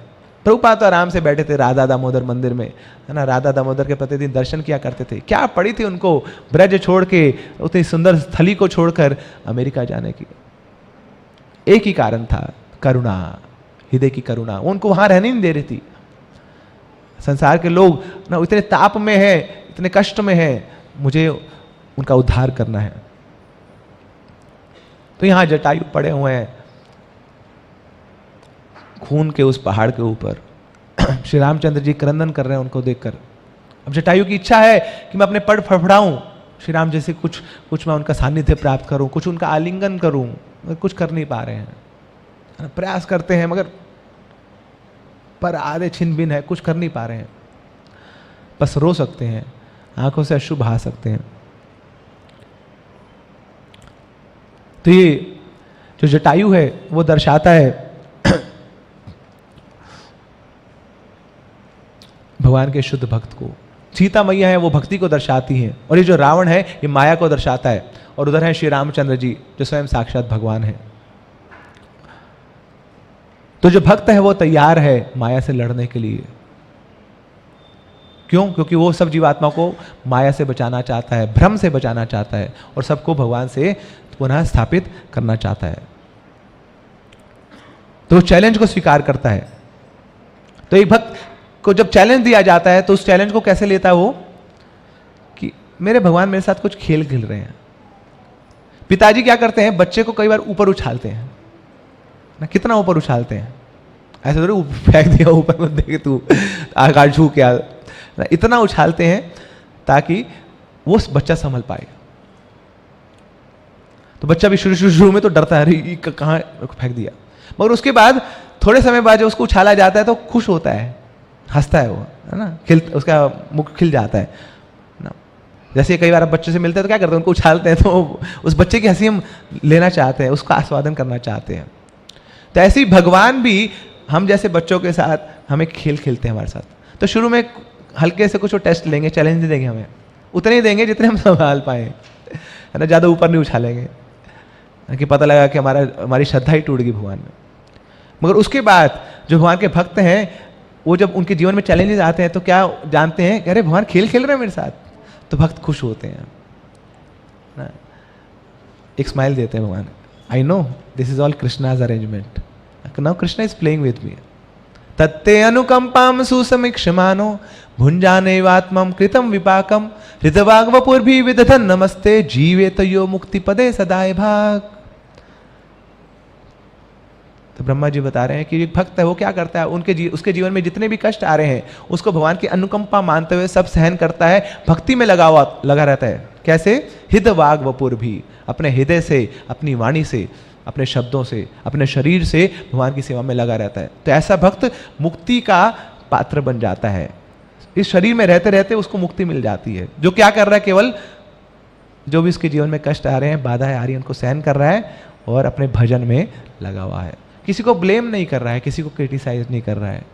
प्रभुपाद तो आराम से बैठे थे राधा दामोदर मंदिर में, है ना, राधा दामोदर के प्रतिदिन दर्शन किया करते थे। क्या पड़ी थी उनको ब्रज छोड़ के, उतनी सुंदर स्थली को छोड़कर अमेरिका जाने की? एक ही कारण था, करुणा, हृदय की करुणा। उनको वहां रहने नहीं दे रही थी। संसार के लोग ना इतने ताप में है, इतने कष्ट में है, मुझे उनका उद्धार करना है। तो यहां जटायु पड़े हुए हैं खून के उस पहाड़ के ऊपर। श्री रामचंद्र जी क्रंदन कर रहे हैं उनको देखकर। अब जटायु की इच्छा है कि मैं अपने पड़ फड़फड़ाऊं, श्री राम जैसे कुछ मैं उनका सानिध्य प्राप्त करूं, कुछ उनका आलिंगन करूं, मगर कुछ कर नहीं पा रहे हैं। प्रयास करते हैं मगर पर आधे छिन भिन है, कुछ कर नहीं पा रहे हैं। बस रो सकते हैं, आंखों से अश्रु बहा सकते हैं। तो ये जो जटायु है वो दर्शाता है भगवान के शुद्ध भक्त को। सीता मैया है वो भक्ति को दर्शाती हैं, और ये जो रावण है ये माया को दर्शाता है। और उधर है श्री रामचंद्र जी जो स्वयं साक्षात भगवान है। तो जो भक्त है वो तैयार है माया से लड़ने के लिए। क्यों? क्योंकि वो सब जीवात्मा को माया से बचाना चाहता है, भ्रम से बचाना चाहता है, और सबको भगवान से पुनः स्थापित करना चाहता है। तो चैलेंज को स्वीकार करता है। तो एक भक्त को जब चैलेंज दिया जाता है तो उस चैलेंज को कैसे लेता है वो, कि मेरे भगवान मेरे साथ कुछ खेल खेल रहे हैं। पिताजी क्या करते हैं, बच्चे को कई बार ऊपर उछालते हैं ना, कितना ऊपर उछालते हैं, ऐसे थोड़ी फेंक दिया ऊपर मत देखे तू आकाश छू क्या, इतना उछालते हैं ताकि वो बच्चा संभल पाए। तो बच्चा भी शुरू में तो डरता है, अरे कहाँ फेंक दिया, मगर उसके बाद थोड़े समय बाद जब उसको उछाला जाता है तो खुश होता है, हंसता है वो, है ना, उसका मुख खिल जाता है ना। जैसे कई बार आप बच्चे से मिलते हैं तो क्या करते हैं, उनको उछालते हैं, तो उस बच्चे की हंसी हम लेना चाहते हैं, उसका आस्वादन करना चाहते हैं। तो ऐसे ही भगवान भी हम जैसे बच्चों के साथ हमें खेल खेलते हैं हमारे साथ। तो शुरू में हल्के से कुछ वो टेस्ट लेंगे, चैलेंज नहीं देंगे हमें, उतने ही देंगे जितने हम संभाल पाए, है ना, ज़्यादा ऊपर नहीं उछालेंगे कि पता लगा कि हमारी श्रद्धा ही टूट गई भगवान में। मगर उसके बाद जो भगवान के भक्त हैं, वो जब उनके जीवन में चैलेंजेस आते हैं तो क्या जानते हैं कि अरे भगवान खेल खेल रहे हैं मेरे साथ, तो भक्त खुश होते हैं ना, एक स्माइल देते हैं भगवान, I know this is all Krishna's arrangement, now Krishna is playing with me. तत्ते अनुकंपाम सुसमीक्षमानो भुंजाने वात्मम कृतम विपाकम हृदवाग वपुर्भि विदधन नमस्ते जीवेत यो मुक्ति पदे सदाए भाग। तो ब्रह्मा जी बता रहे हैं कि एक भक्त है, वो क्या करता है, उसके जीवन में जितने भी कष्ट आ रहे हैं उसको भगवान की अनुकंपा मानते हुए सब सहन करता है, भक्ति में लगा रहता है। कैसे? हित वाग वपुर भी, अपने हृदय से, अपनी वाणी से, अपने शब्दों से, अपने शरीर से भगवान की सेवा में लगा रहता है। तो ऐसा भक्त मुक्ति का पात्र बन जाता है। इस शरीर में रहते रहते उसको मुक्ति मिल जाती है। जो क्या कर रहा है, केवल जो भी उसके जीवन में कष्ट आ रहे हैं, बाधाएं आ रही हैं, उनको सहन कर रहा है और अपने भजन में लगा हुआ है। किसी को ब्लेम नहीं कर रहा है, किसी को क्रिटिसाइज नहीं कर रहा है।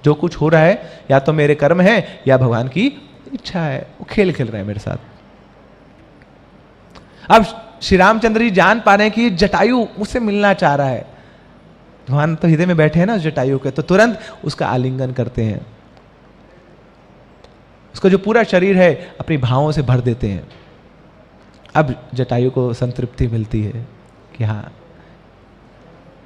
जो कुछ हो रहा है या तो मेरे कर्म है या भगवान की इच्छा है, वो खेल खेल रहे हैं मेरे साथ। अब श्री रामचंद्र जी जान पा रहे हैं कि जटायु मुझसे मिलना चाह रहा है, भगवान तो हृदय में बैठे हैं ना उस जटायु के, तो तुरंत उसका आलिंगन करते हैं, उसका जो पूरा शरीर है अपनी भावों से भर देते हैं। अब जटायु को संतृप्ति मिलती है कि हाँ,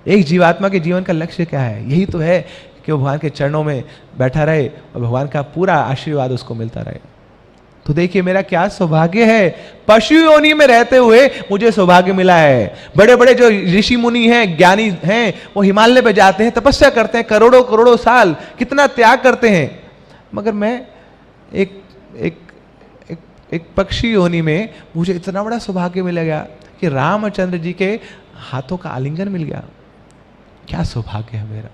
एक जीवात्मा के जीवन का लक्ष्य क्या है, यही तो है कि वो भगवान के चरणों में बैठा रहे और भगवान का पूरा आशीर्वाद उसको मिलता रहे। तो देखिए मेरा क्या सौभाग्य है, पशु योनि में रहते हुए मुझे सौभाग्य मिला है। बड़े बड़े जो ऋषि मुनि हैं, ज्ञानी हैं, वो हिमालय पे जाते हैं, तपस्या करते हैं, करोड़ों करोड़ों साल कितना त्याग करते हैं, मगर मैं एक पक्षी योनि में मुझे इतना बड़ा सौभाग्य मिल गया कि रामचंद्र जी के हाथों का आलिंगन मिल गया। क्या सौभाग्य है मेरा।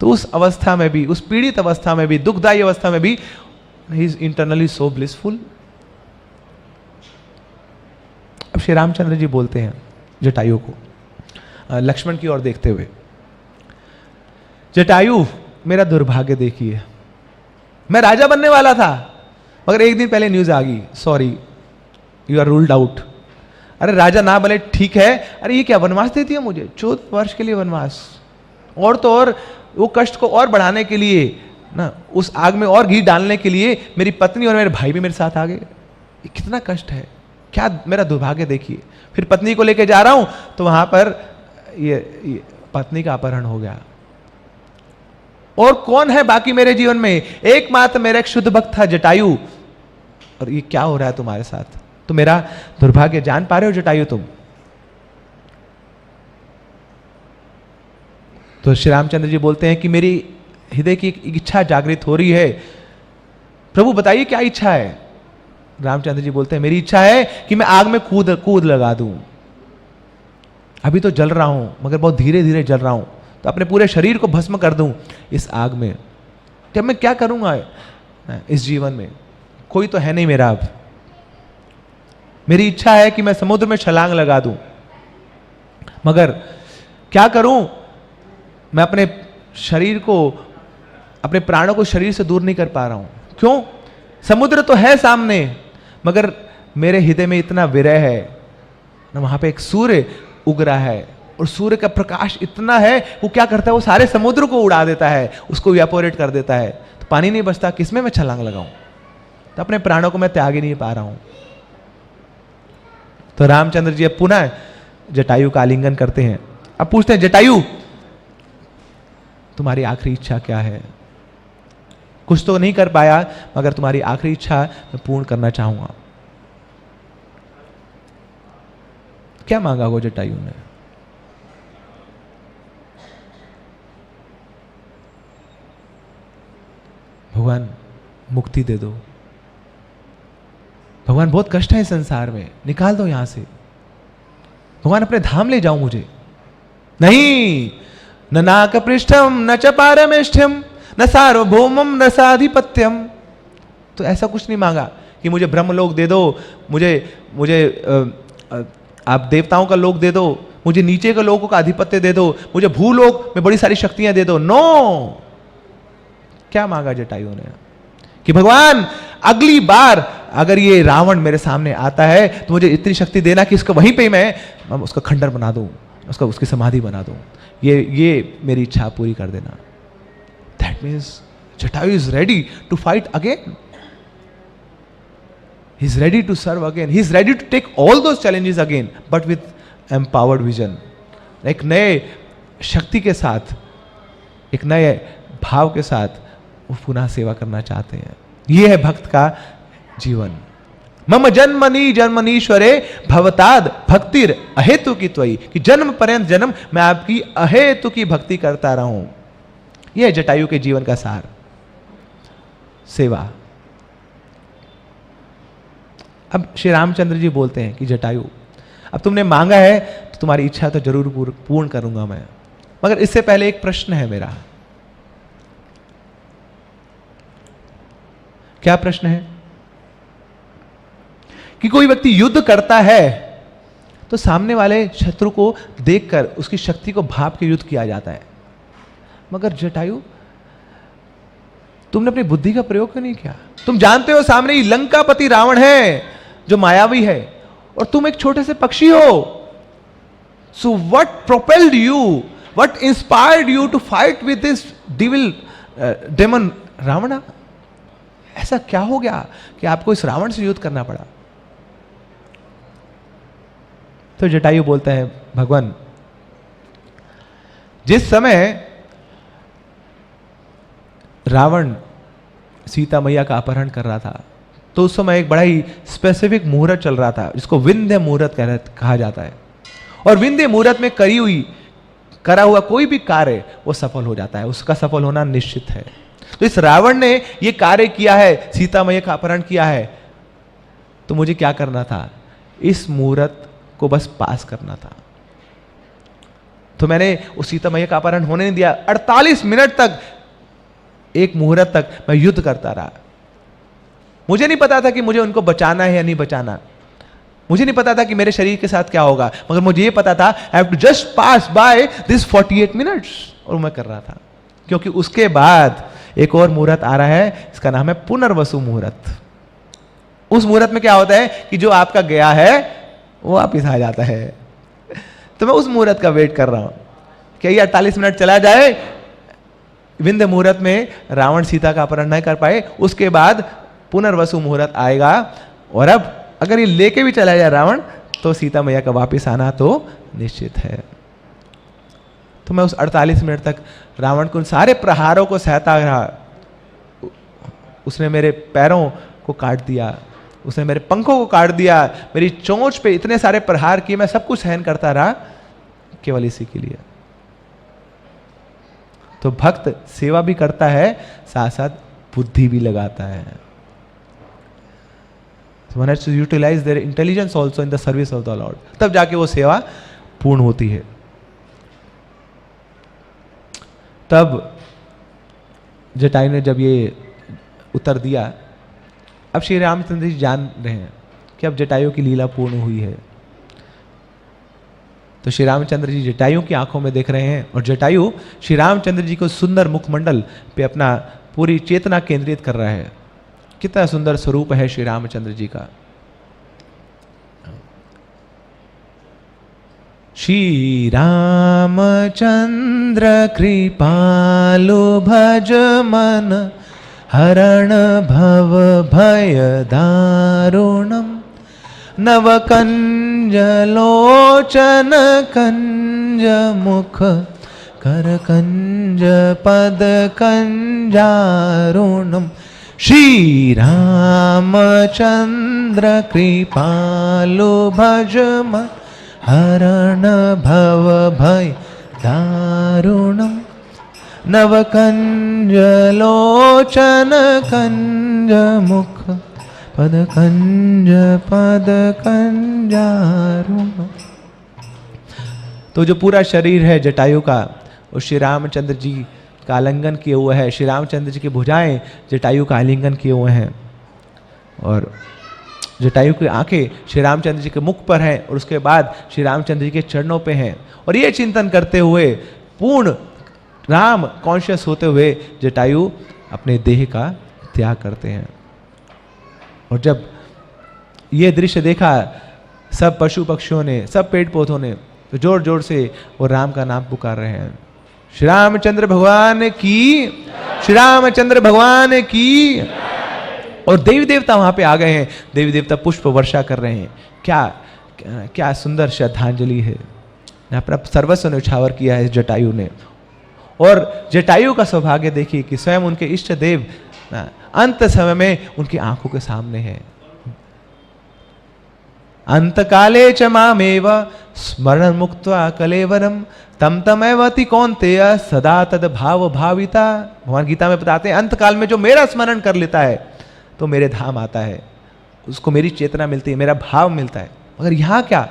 तो उस अवस्था में भी, उस पीड़ित अवस्था में भी, दुखदायी अवस्था में भी, he is internally so blissful. अब श्री रामचंद्र जी बोलते हैं जटायु को, लक्ष्मण की ओर देखते हुए, जटायु मेरा दुर्भाग्य देखिए, मैं राजा बनने वाला था, मगर एक दिन पहले न्यूज आ गई, sorry you are ruled out. अरे राजा ना बने ठीक है, अरे ये क्या वनवास देती है मुझे, 14 वर्ष के लिए वनवास, और तो और वो कष्ट को और बढ़ाने के लिए ना, उस आग में और घी डालने के लिए मेरी पत्नी और मेरे भाई भी मेरे साथ आ गए। ये कितना कष्ट है, क्या मेरा दुर्भाग्य देखिए। फिर पत्नी को लेके जा रहा हूं तो वहां पर ये पत्नी का अपहरण हो गया। और कौन है बाकी मेरे जीवन में, एकमात्र मेरा एक शुद्ध भक्त था जटायु, और ये क्या हो रहा है तुम्हारे साथ। तो मेरा दुर्भाग्य जान पा रहे हो जटायु तुम। तो श्री रामचंद्र जी बोलते हैं कि मेरी हृदय की एक इच्छा जागृत हो रही है, प्रभु बताइए क्या इच्छा है। रामचंद्र जी बोलते हैं मेरी इच्छा है कि मैं आग में कूद लगा दूं। अभी तो जल रहा हूं, मगर बहुत धीरे धीरे जल रहा हूं, तो अपने पूरे शरीर को भस्म कर दूं इस आग में। जब मैं क्या करूंगा इस जीवन में, कोई तो है नहीं मेरा। अब मेरी इच्छा है कि मैं समुद्र में छलांग लगा दूं, मगर क्या करूं, मैं अपने शरीर को, अपने प्राणों को शरीर से दूर नहीं कर पा रहा हूं। क्यों? समुद्र तो है सामने, मगर मेरे हृदय में इतना विरह है ना, वहां पे एक सूर्य उग रहा है, और सूर्य का प्रकाश इतना है, वो क्या करता है, वो सारे समुद्र को उड़ा देता है, उसको इवेपोरेट कर देता है, तो पानी नहीं बचता, किसमें मैं छलांग लगाऊं। तो अपने प्राणों को मैं त्याग ही नहीं पा रहा हूं। तो रामचंद्र जी अब पुनः जटायु का आलिंगन करते हैं। अब पूछते हैं जटायु तुम्हारी आखिरी इच्छा क्या है। कुछ तो नहीं कर पाया, मगर तुम्हारी आखिरी इच्छा मैं पूर्ण करना चाहूंगा। क्या मांगा वो जटायु ने? भगवान मुक्ति दे दो, भगवान बहुत कष्ट है इस संसार में, निकाल दो यहां से, भगवान अपने धाम ले जाओ मुझे। नहीं, न नाक पृष्ठम न च पारमेष्ठ्यम न सार्वभौमम न साधिपत्यम तो ऐसा कुछ नहीं मांगा कि मुझे ब्रह्मलोक दे दो, मुझे मुझे आप देवताओं का लोक दे दो, मुझे नीचे के लोगों का आधिपत्य दे दो, मुझे भूलोक में बड़ी सारी शक्तियां दे दो। नो, क्या मांगा जटायु ने कि भगवान अगली बार अगर ये रावण मेरे सामने आता है तो मुझे इतनी शक्ति देना कि इसको वहीं पे मैं उसका खंडर बना दूं, उसकी समाधि बना दूं। ये मेरी इच्छा पूरी कर देना। That means Jatayu is ready to fight again, he is ready to serve again, he is ready to take all those challenges again, but with empowered vision, एक नए शक्ति के साथ, एक नए भाव के साथ वो पुनः सेवा करना चाहते हैं। ये है भक्त का जीवन। मम जन्मनि जन्मनीश्वरे भवताद भक्तिर अहेतु की त्वयि, कि जन्म पर्यंत जन्म मैं आपकी अहेतु की भक्ति करता रहूं। यह है जटायु के जीवन का सार, सेवा। अब श्री रामचंद्र जी बोलते हैं कि जटायु, अब तुमने मांगा है तो तुम्हारी इच्छा तो जरूर पूर्ण करूंगा मैं, मगर इससे पहले एक प्रश्न है मेरा। क्या प्रश्न है? कि कोई व्यक्ति युद्ध करता है तो सामने वाले शत्रु को देखकर उसकी शक्ति को भाप के युद्ध किया जाता है, मगर जटायु तुमने अपनी बुद्धि का प्रयोग क्यों नहीं किया? तुम जानते हो सामने ही लंकापति रावण है जो मायावी है, और तुम एक छोटे से पक्षी हो। So what propelled you, what inspired you to fight with this demon Ravan? ऐसा क्या हो गया कि आपको इस रावण से युद्ध करना पड़ा? तो जटायु बोलता है, भगवान जिस समय रावण सीता मैया का अपहरण कर रहा था तो उस समय एक बड़ा ही स्पेसिफिक मुहूर्त चल रहा था जिसको विंध्य मुहूर्त कहा जाता है, और विंध्य मुहूर्त में करा हुआ कोई भी कार्य वो सफल हो जाता है, उसका सफल होना निश्चित है। तो इस रावण ने ये कार्य किया है, सीता मैया का अपहरण किया है, तो मुझे क्या करना था? इस मुहूर्त को बस पास करना था। तो मैंने उस सीता मैया का अपहरण होने नहीं दिया। 48 मिनट तक, एक मुहूर्त तक मैं युद्ध करता रहा। मुझे नहीं पता था कि मुझे उनको बचाना है या नहीं बचाना, मुझे नहीं पता था कि मेरे शरीर के साथ क्या होगा, मगर मुझे ये पता था I have to just pass by this 48 minutes, और मैं कर रहा था। क्योंकि उसके बाद एक और मुहूर्त आ रहा है, इसका नाम है पुनर्वसु मुहूर्त। उस मुहूर्त में क्या होता है कि जो आपका गया है वो वापिस आ जाता है। तो मैं उस मुहूर्त का वेट कर रहा हूं कि ये 48 मिनट चला जाए, विंध्य मुहूर्त में रावण सीता का अपहरण नहीं कर पाए, उसके बाद पुनर्वसु मुहूर्त आएगा, और अब अगर ये लेके भी चला जाए रावण तो सीता मैया का वापिस आना तो निश्चित है। तो मैं उस 48 मिनट तक रावण को उन सारे प्रहारों को सहता रहा। उसने मेरे पैरों को काट दिया, उसने मेरे पंखों को काट दिया, मेरी चोंच पे इतने सारे प्रहार किए, मैं सब कुछ सहन करता रहा केवल इसी के लिए। तो भक्त सेवा भी करता है, साथ साथ बुद्धि भी लगाता है। One has to utilize their intelligence also in the service of the Lord, तब जाके वो सेवा पूर्ण होती है। तब जटायु ने जब ये उत्तर दिया, अब श्री रामचंद्र जी जान रहे हैं कि अब जटायु की लीला पूर्ण हुई है। तो श्री रामचंद्र जी जटायु की आंखों में देख रहे हैं, और जटायु श्री रामचंद्र जी को सुंदर मुखमंडल पे अपना पूरी चेतना केंद्रित कर रहा है। कितना सुंदर स्वरूप है श्री रामचंद्र जी का। श्री रामचंद्र कृपालु भज मन हरण भव भय दारुणम नव कंज लोचन कंज मुख कर कंज पद कंजारुणम। श्री रामचंद्र कृपालु भज मन हरण भव भय दारुणम नव कंज लोचन कंज मुख पद कंजारुणम। तो जो पूरा शरीर है जटायु का, वो श्री रामचंद्र जी का आलिंगन किए हुए है। श्री रामचंद्र जी की भुजाएं जटायु का आलिंगन किए हुए हैं। और जटायु की आंखें श्री रामचंद्र जी के मुख पर हैं और उसके बाद श्री रामचंद्र जी के चरणों पे हैं। और ये चिंतन करते हुए, पूर्ण राम कॉन्शियस होते हुए जटायु अपने देह का त्याग करते हैं। और जब ये दृश्य देखा सब पशु पक्षियों ने, सब पेड़ पौधों ने, तो जोर जोर से वो राम का नाम पुकार रहे हैं, श्री रामचंद्र भगवान की, श्री रामचंद्र भगवान की। और देवी देवता वहां पे आ गए हैं, देवी देवता पुष्प वर्षा कर रहे हैं। क्या क्या सुंदर श्रद्धांजलि है। यहाँ पर सर्वस्व न्यौछावर किया है जटायु ने। और जटायु का सौभाग्य देखिए कि स्वयं उनके इष्ट देव अंत समय में उनकी आंखों के सामने है। अंत काले च मामेव स्मरण मुक्त्वा कलेवरम तम तमेवति कौन्तेय सदा तद भाव भाविता। भगवान गीता में बताते हैं अंत काल में जो मेरा स्मरण कर लेता है तो मेरे धाम आता है, उसको मेरी चेतना मिलती है, मेरा भाव मिलता है। मगर यहां क्या,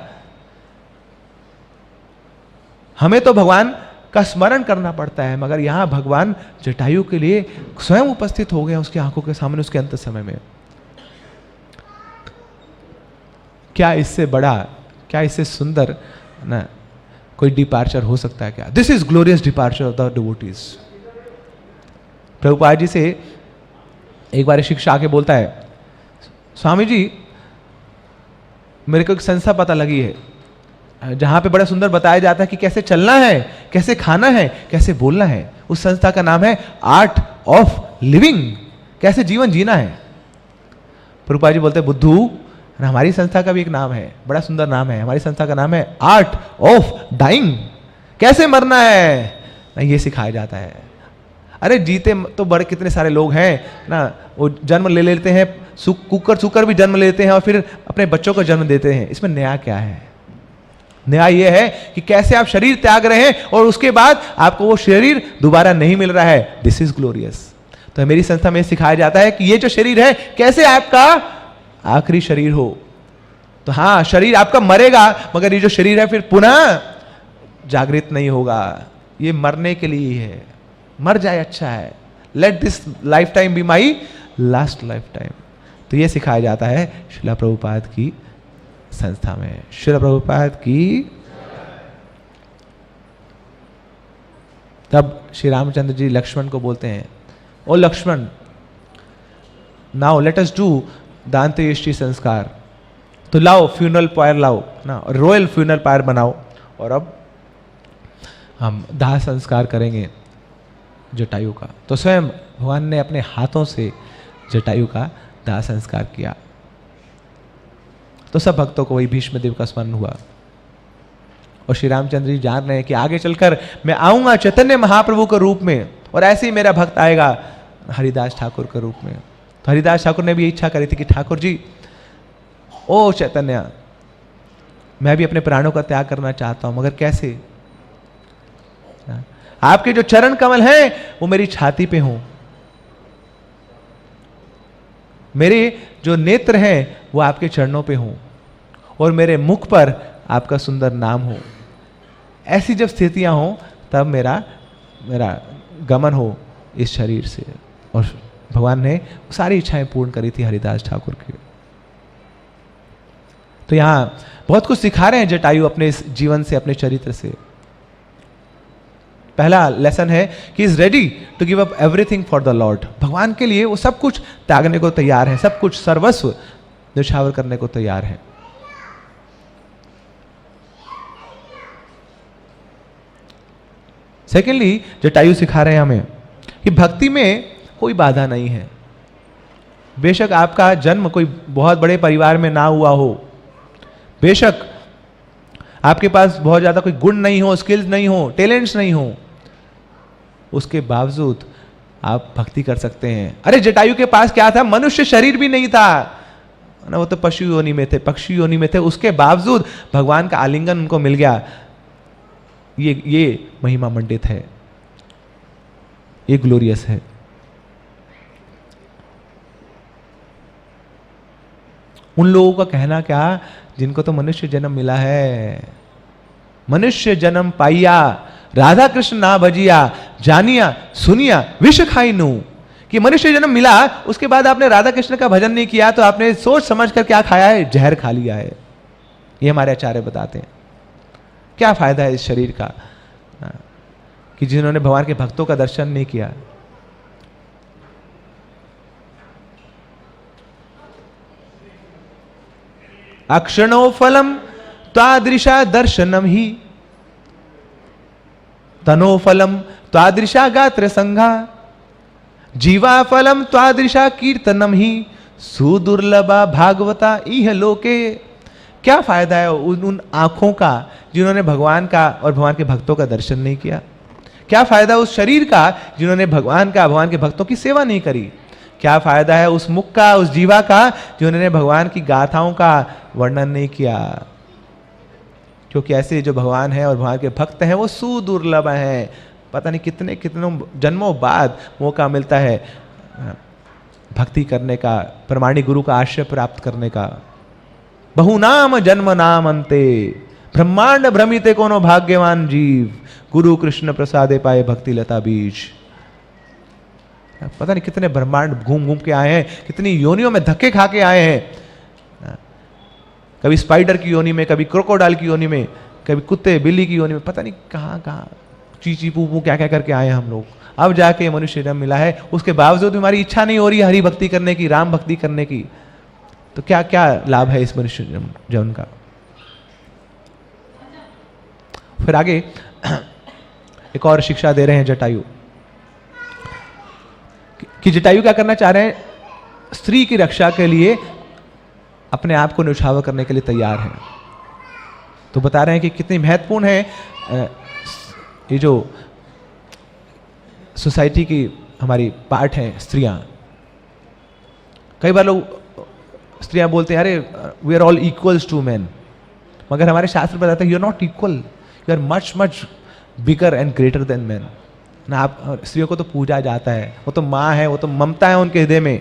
हमें तो भगवान का स्मरण करना पड़ता है, मगर यहां भगवान जटायु के लिए स्वयं उपस्थित हो गए उसकी आंखों के सामने उसके अंत समय में। क्या इससे बड़ा, क्या इससे सुंदर ना कोई डिपार्चर हो सकता है क्या? This is glorious departure of the devotees. Prabhupada ji से एक बार शिक्षा आके बोलता है, स्वामी जी मेरे को एक संस्था पता लगी है जहां पे बड़ा सुंदर बताया जाता है कि कैसे चलना है, कैसे खाना है, कैसे बोलना है। उस संस्था का नाम है आर्ट ऑफ लिविंग, कैसे जीवन जीना है। प्रभुपाद जी बोलते हैं, बुद्धू हमारी संस्था का भी एक नाम है, बड़ा सुंदर नाम है, हमारी संस्था का नाम है आर्ट ऑफ डाइंग, कैसे मरना है ना ये सिखाया जाता है। अरे जीते तो बड़े कितने सारे लोग हैं ना, वो जन्म ले लेते हैं, कुकर भी जन्म लेते हैं और फिर अपने बच्चों को जन्म देते हैं। इसमें नया क्या है? नया ये है कि कैसे आप शरीर त्याग रहे हैं और उसके बाद आपको वो शरीर दोबारा नहीं मिल रहा है। This is glorious. तो मेरी संस्था में सिखाया जाता है कि ये जो शरीर है कैसे आपका आखिरी शरीर हो। तो हाँ, शरीर आपका मरेगा, मगर ये जो शरीर है फिर पुनः जागृत नहीं होगा। ये मरने के लिए ही है, मर जाए अच्छा है। Let this life time be my last life time. तो ये सिखाया जाता है श्रील प्रभुपाद की संस्था में। श्रील प्रभुपाद की। तब श्री रामचंद्र जी लक्ष्मण को बोलते हैं, oh Lakshman, now let us do the antyeshti sanskar. तो लाओ फ्यूनरल पायर लाओ ना, रॉयल फ्यूनरल पायर बनाओ और अब हम दाह संस्कार करेंगे जटायु का। तो स्वयं भगवान ने अपने हाथों से जटायु का दाह संस्कार किया। तो सब भक्तों को वही भीष्म देव का स्मरण हुआ। और श्री रामचंद्र जी जान रहे हैं कि आगे चलकर मैं आऊंगा चैतन्य महाप्रभु के रूप में, और ऐसे ही मेरा भक्त आएगा हरिदास ठाकुर के रूप में। तो हरिदास ठाकुर ने भी इच्छा करी थी कि ठाकुर जी, ओ चैतन्य, मैं भी अपने प्राणों का त्याग करना चाहता हूं, मगर कैसे? आपके जो चरण कमल हैं वो मेरी छाती पे हों, मेरे जो नेत्र हैं वो आपके चरणों पे हों, और मेरे मुख पर आपका सुंदर नाम हो। ऐसी जब स्थितियां हों तब मेरा गमन हो इस शरीर से। और भगवान ने सारी इच्छाएं पूर्ण करी थी हरिदास ठाकुर की। तो यहां बहुत कुछ सिखा रहे हैं जटायु अपने इस जीवन से, अपने चरित्र से। पहला लेसन है कि is ready to give up everything for the Lord. भगवान के लिए वो सब कुछ त्यागने को तैयार है, सब कुछ सर्वस्व न्यौछावर करने को तैयार है। सेकेंडली जटायु सिखा रहे हैं हमें कि भक्ति में कोई बाधा नहीं है। बेशक आपका जन्म कोई बहुत बड़े परिवार में ना हुआ हो, बेशक आपके पास बहुत ज्यादा कोई गुण नहीं हो, स्किल्स नहीं हो, टैलेंट्स नहीं हो, उसके बावजूद आप भक्ति कर सकते हैं। अरे जटायु के पास क्या था? मनुष्य शरीर भी नहीं था ना, वो तो पशु योनि में थे, पक्षी योनि में थे, उसके बावजूद भगवान का आलिंगन उनको मिल गया। ये महिमा मंडित है, ये ग्लोरियस है। उन लोगों का कहना क्या जिनको तो मनुष्य जन्म मिला है। मनुष्य जन्म पाइया, राधा कृष्ण ना भजिया, जानिया सुनिया विष खाई नू। कि मनुष्य जन्म मिला, उसके बाद आपने राधा कृष्ण का भजन नहीं किया तो आपने सोच समझ कर क्या खाया है, जहर खा लिया है। ये हमारे आचार्य बताते हैं। क्या फायदा है इस शरीर का कि जिन्होंने भगवान के भक्तों का दर्शन नहीं किया। अक्षणो फलम तादृशा दर्शनम ही, तनो फलम तादृशा गात्र संघा, जीवा फलम तादृशा कीर्तनम ही, सुदुर्लभा भागवता इह लोके। क्या फायदा है उन आंखों का जिन्होंने भगवान का और भगवान के भक्तों का दर्शन नहीं किया। क्या फायदा उस शरीर का जिन्होंने भगवान के भक्तों की सेवा नहीं करी। क्या फायदा है उस मुख का, उस जीवा का जिन्होंने भगवान की गाथाओं का वर्णन नहीं किया। क्योंकि ऐसे जो भगवान है और भगवान के भक्त हैं वो सुदुर्लभ हैं। पता नहीं कितने कितनों जन्मों बाद मौका मिलता है भक्ति करने का, प्रमाणिक गुरु का आश्रय प्राप्त करने का। बहुनाम जन्म नाम अंते, ब्रह्मांड भ्रमिते कोनो भाग्यवान जीव, गुरु कृष्ण प्रसादे पाए भक्ति लता बीज। पता नहीं कितने ब्रह्मांड घूम घूम के आए हैं, कितनी योनियों में धक्के खा के आए हैं। कभी स्पाइडर की योनि में, कभी क्रोकोडाइल की योनि में, कभी कुत्ते बिल्ली की योनि में, पता नहीं कहाँ कहाँ चीची पू पू क्या क्या करके आए हैं हम लोग। अब जाके मनुष्य जन्म मिला है, उसके बावजूद हमारी इच्छा नहीं हो रही हरि भक्ति करने की, राम भक्ति करने की। तो क्या क्या लाभ है इस मनुष्य जन्म का। फिर आगे एक और शिक्षा दे रहे हैं जटायु कि जटायु क्या करना चाह रहे हैं, स्त्री की रक्षा के लिए अपने आप को न्यौछावर करने के लिए तैयार हैं। तो बता रहे हैं कि कितनी महत्वपूर्ण है ये जो सोसाइटी की हमारी पार्ट है स्त्रियां। कई बार लोग स्त्रियां बोलते हैं अरे we are all equals to man, मगर हमारे शास्त्र बताते हैं you are not equal, you are much much bigger and greater than man ना। आप स्त्रियों को तो पूजा जाता है, वो तो माँ है, वो तो ममता है उनके हृदय में।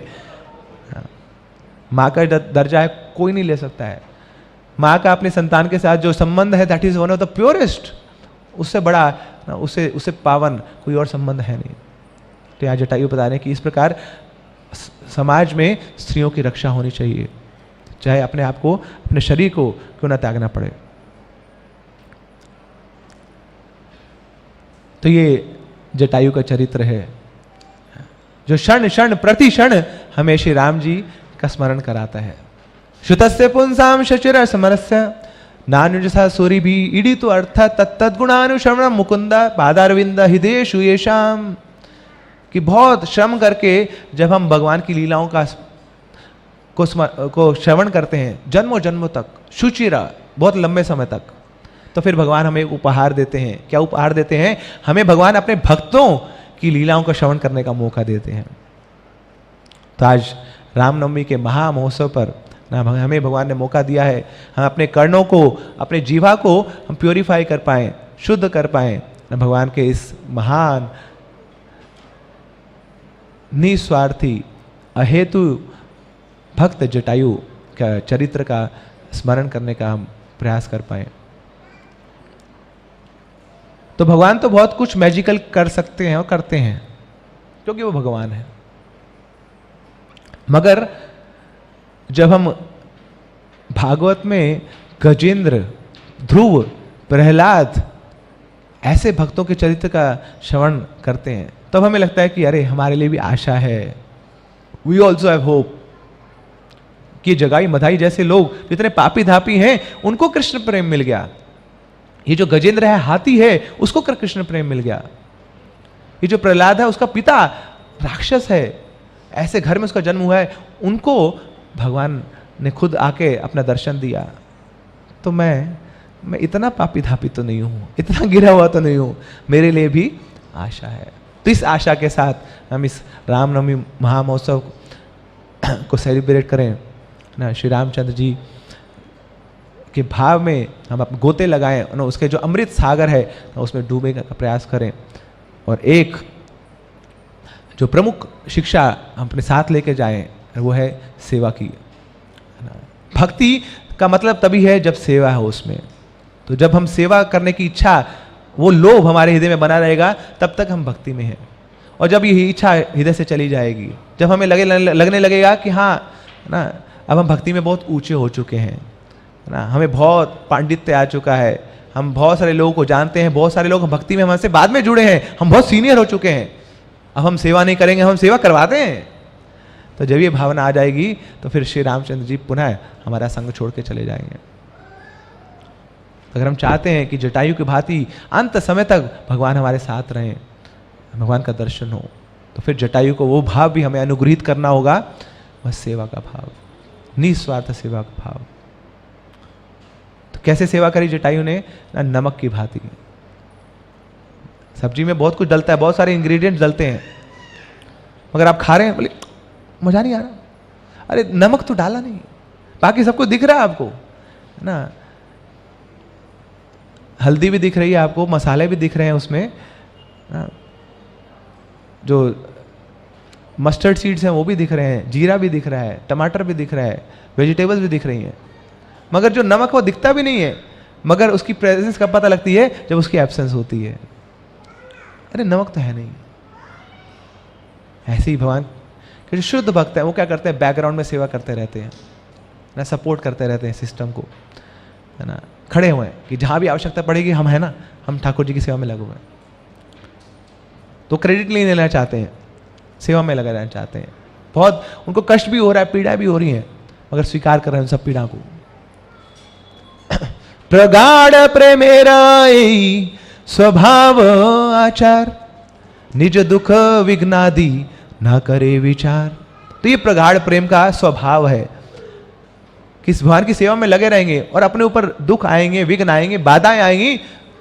माँ का दर्जा है कोई नहीं ले सकता है। माँ का अपने संतान के साथ जो संबंध है that is one of the purest, उससे बड़ा उससे पावन कोई और संबंध है नहीं। तो यहाँ जटायु बता रहे हैं कि इस प्रकार समाज में स्त्रियों की रक्षा होनी चाहिए, चाहे अपने आप को, अपने शरीर को क्यों ना त्यागना पड़े। तो ये जटायु का चरित्र है जो क्षण क्षण प्रति क्षण हमें श्री राम जी का स्मरण कराता है। श्रुतस्य पुंसाम शचिर समरस्य नानुजसा सूरी भी इडी तो अर्थ तत्तद्गुणानुश्रवण मुकुंद पादारविंद हृदयेषु येषाम। कि बहुत श्रम करके जब हम भगवान की लीलाओं को श्रवण करते हैं जन्मों जन्मों तक, शुचिरा बहुत लंबे समय तक, तो फिर भगवान हमें उपहार देते हैं। क्या उपहार देते हैं? हमें भगवान अपने भक्तों की लीलाओं का श्रवण करने का मौका देते हैं। तो आज रामनवमी के महामहोत्सव पर हमें भगवान ने मौका दिया है, हम अपने कर्णों को, अपने जीवा को हम प्योरीफाई कर पाएं, शुद्ध कर पाएं भगवान के इस महान निस्वार्थी अहेतु भक्त जटायु का चरित्र का स्मरण करने का हम प्रयास कर पाएं। तो भगवान तो बहुत कुछ मैजिकल कर सकते हैं और करते हैं क्योंकि वो भगवान है, मगर जब हम भागवत में गजेंद्र, ध्रुव, प्रहलाद ऐसे भक्तों के चरित्र का श्रवण करते हैं तब हमें लगता है कि अरे हमारे लिए भी आशा है, वी ऑल्सो हैव होप। कि जगाई मधाई जैसे लोग जितने पापी धापी हैं उनको कृष्ण प्रेम मिल गया। ये जो गजेंद्र है, हाथी है, उसको कृष्ण प्रेम मिल गया। ये जो प्रहलाद है उसका पिता राक्षस है, ऐसे घर में उसका जन्म हुआ है, उनको भगवान ने खुद आके अपना दर्शन दिया। तो मैं इतना पापी धापी तो नहीं हूं, इतना गिरा हुआ तो नहीं हूं, मेरे लिए भी आशा है। तो इस आशा के साथ हम इस रामनवमी महामहोत्सव को सेलिब्रेट करें ना, श्री रामचंद्र जी के भाव में हम अपने गोते लगाएं ना, उसके जो अमृत सागर है ना उसमें डूबने का प्रयास करें। और एक जो प्रमुख शिक्षा हम अपने साथ लेके जाएं वो है सेवा की। भक्ति का मतलब तभी है जब सेवा हो उसमें। तो जब हम सेवा करने की इच्छा, वो लोभ हमारे हृदय में बना रहेगा, तब तक हम भक्ति में हैं। और जब ये इच्छा हृदय से चली जाएगी, जब हमें लगने लगेगा कि हाँ ना अब हम भक्ति में बहुत ऊंचे हो चुके हैं ना, हमें बहुत पांडित्य आ चुका है, हम बहुत सारे लोगों को जानते हैं, बहुत सारे लोग भक्ति में हमसे बाद में जुड़े हैं, हम बहुत सीनियर हो चुके हैं, अब हम सेवा नहीं करेंगे, हम सेवा करवाते हैं। तो जब ये भावना आ जाएगी तो फिर श्री रामचंद्र जी पुनः हमारा संग छोड़ के चले जाएंगे। अगर हम चाहते हैं कि जटायु की भांति अंत समय तक भगवान हमारे साथ रहें, भगवान का दर्शन हो, तो फिर जटायु को वो भाव भी हमें अनुग्रहित करना होगा, वह सेवा का भाव, निस्वार्थ सेवा का भाव। तो कैसे सेवा करी जटायु ने? नमक की भांति। सब्जी में बहुत कुछ डलता है, बहुत सारे इंग्रेडिएंट्स डलते हैं, मगर आप खा रहे हैं, बोले मजा नहीं आ रहा, अरे नमक तो डाला नहीं, बाकी सब कुछ दिख रहा है आपको ना, हल्दी भी दिख रही है आपको, मसाले भी दिख रहे हैं उसमें, जो मस्टर्ड सीड्स हैं वो भी दिख रहे हैं, जीरा भी दिख रहा है, टमाटर भी दिख रहा है, वेजिटेबल्स भी दिख रही हैं, मगर जो नमक वो दिखता भी नहीं है, मगर उसकी प्रेजेंस कब पता लगती है? जब उसकी एब्सेंस होती है। अरे नमक तो है नहीं। ऐसे ही भगवान के जो शुद्ध भक्त है वो क्या करते हैं? बैकग्राउंड में सेवा करते रहते हैं ना, सपोर्ट करते रहते हैं सिस्टम को, है ना, खड़े हुए हैं कि जहां भी आवश्यकता पड़ेगी हम है ना, हम ठाकुर जी की सेवा में लगे हुए हैं। तो क्रेडिट नहीं लेना चाहते हैं, सेवा में लगा रहना चाहते हैं। बहुत उनको कष्ट भी हो रहा है, पीड़ा भी हो रही है, मगर स्वीकार कर रहे हैं उन सब पीड़ा को। प्रगाढ़ प्रेमेरा स्वभाव आचार, निज दुख विघ्नादि न करे विचार। तो ये प्रगाढ़ प्रेम का स्वभाव है कि भगवान की सेवा में लगे रहेंगे और अपने ऊपर दुख आएंगे, विघ्न आएंगे, बाधाएं आएंगी,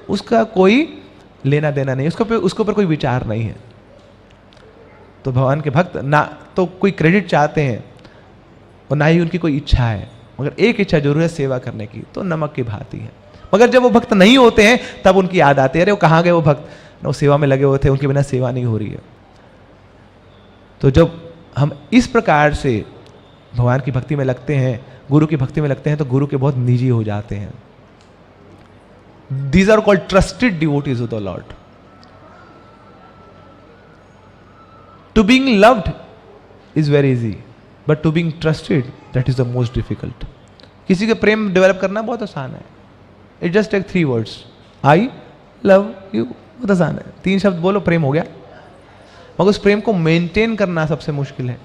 उसका कोई लेना देना नहीं, उसके ऊपर कोई विचार नहीं है। तो भगवान के भक्त ना तो कोई क्रेडिट चाहते हैं और ना ही उनकी कोई इच्छा है, मगर एक इच्छा जरूर है, सेवा करने की। तो नमक की भांति है। मगर जब वो भक्त नहीं होते हैं तब उनकी याद आती है, अरे वो कहाँ गए वो भक्त, वो सेवा में लगे हुए थे, उनके बिना सेवा नहीं हो रही है। तो जब हम इस प्रकार से भगवान की भक्ति में लगते हैं, गुरु की भक्ति में लगते हैं, तो गुरु के बहुत निजी हो जाते हैं। These are called trusted devotees of the Lord. To being loved is very easy, but to being trusted, that is the most difficult. किसी के प्रेम डेवलप करना बहुत आसान है। It just take 3 words. I love you. बहुत आसान है, 3 शब्द बोलो, प्रेम हो गया। मगर उस प्रेम को मेंटेन करना सबसे मुश्किल है,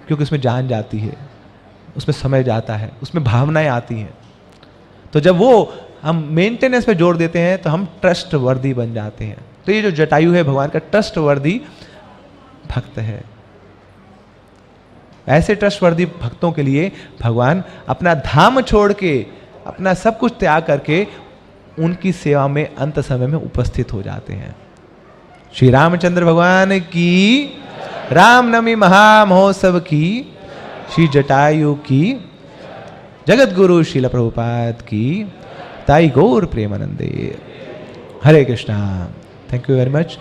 क्योंकि उसमें जान जाती है, उसमें समय जाता है, उसमें भावनाएं आती हैं। तो जब वो हम मेंटेनेंस पे जोर देते हैं तो हम ट्रस्ट वर्दी बन जाते हैं। तो ये जो जटायु है भगवान का ट्रस्ट वर्दी भक्त है। ऐसे ट्रस्ट वर्दी भक्तों के लिए भगवान अपना धाम छोड़ के, अपना सब कुछ त्याग करके उनकी सेवा में अंत समय में उपस्थित हो जाते हैं। श्री रामचंद्र भगवान की, रामनवमी महामहोत्सव की, श्री जटायु की, जगत गुरु श्रील प्रभुपाद की, ताई गौर प्रेमानंदे। Hare Krishna. Thank you very much.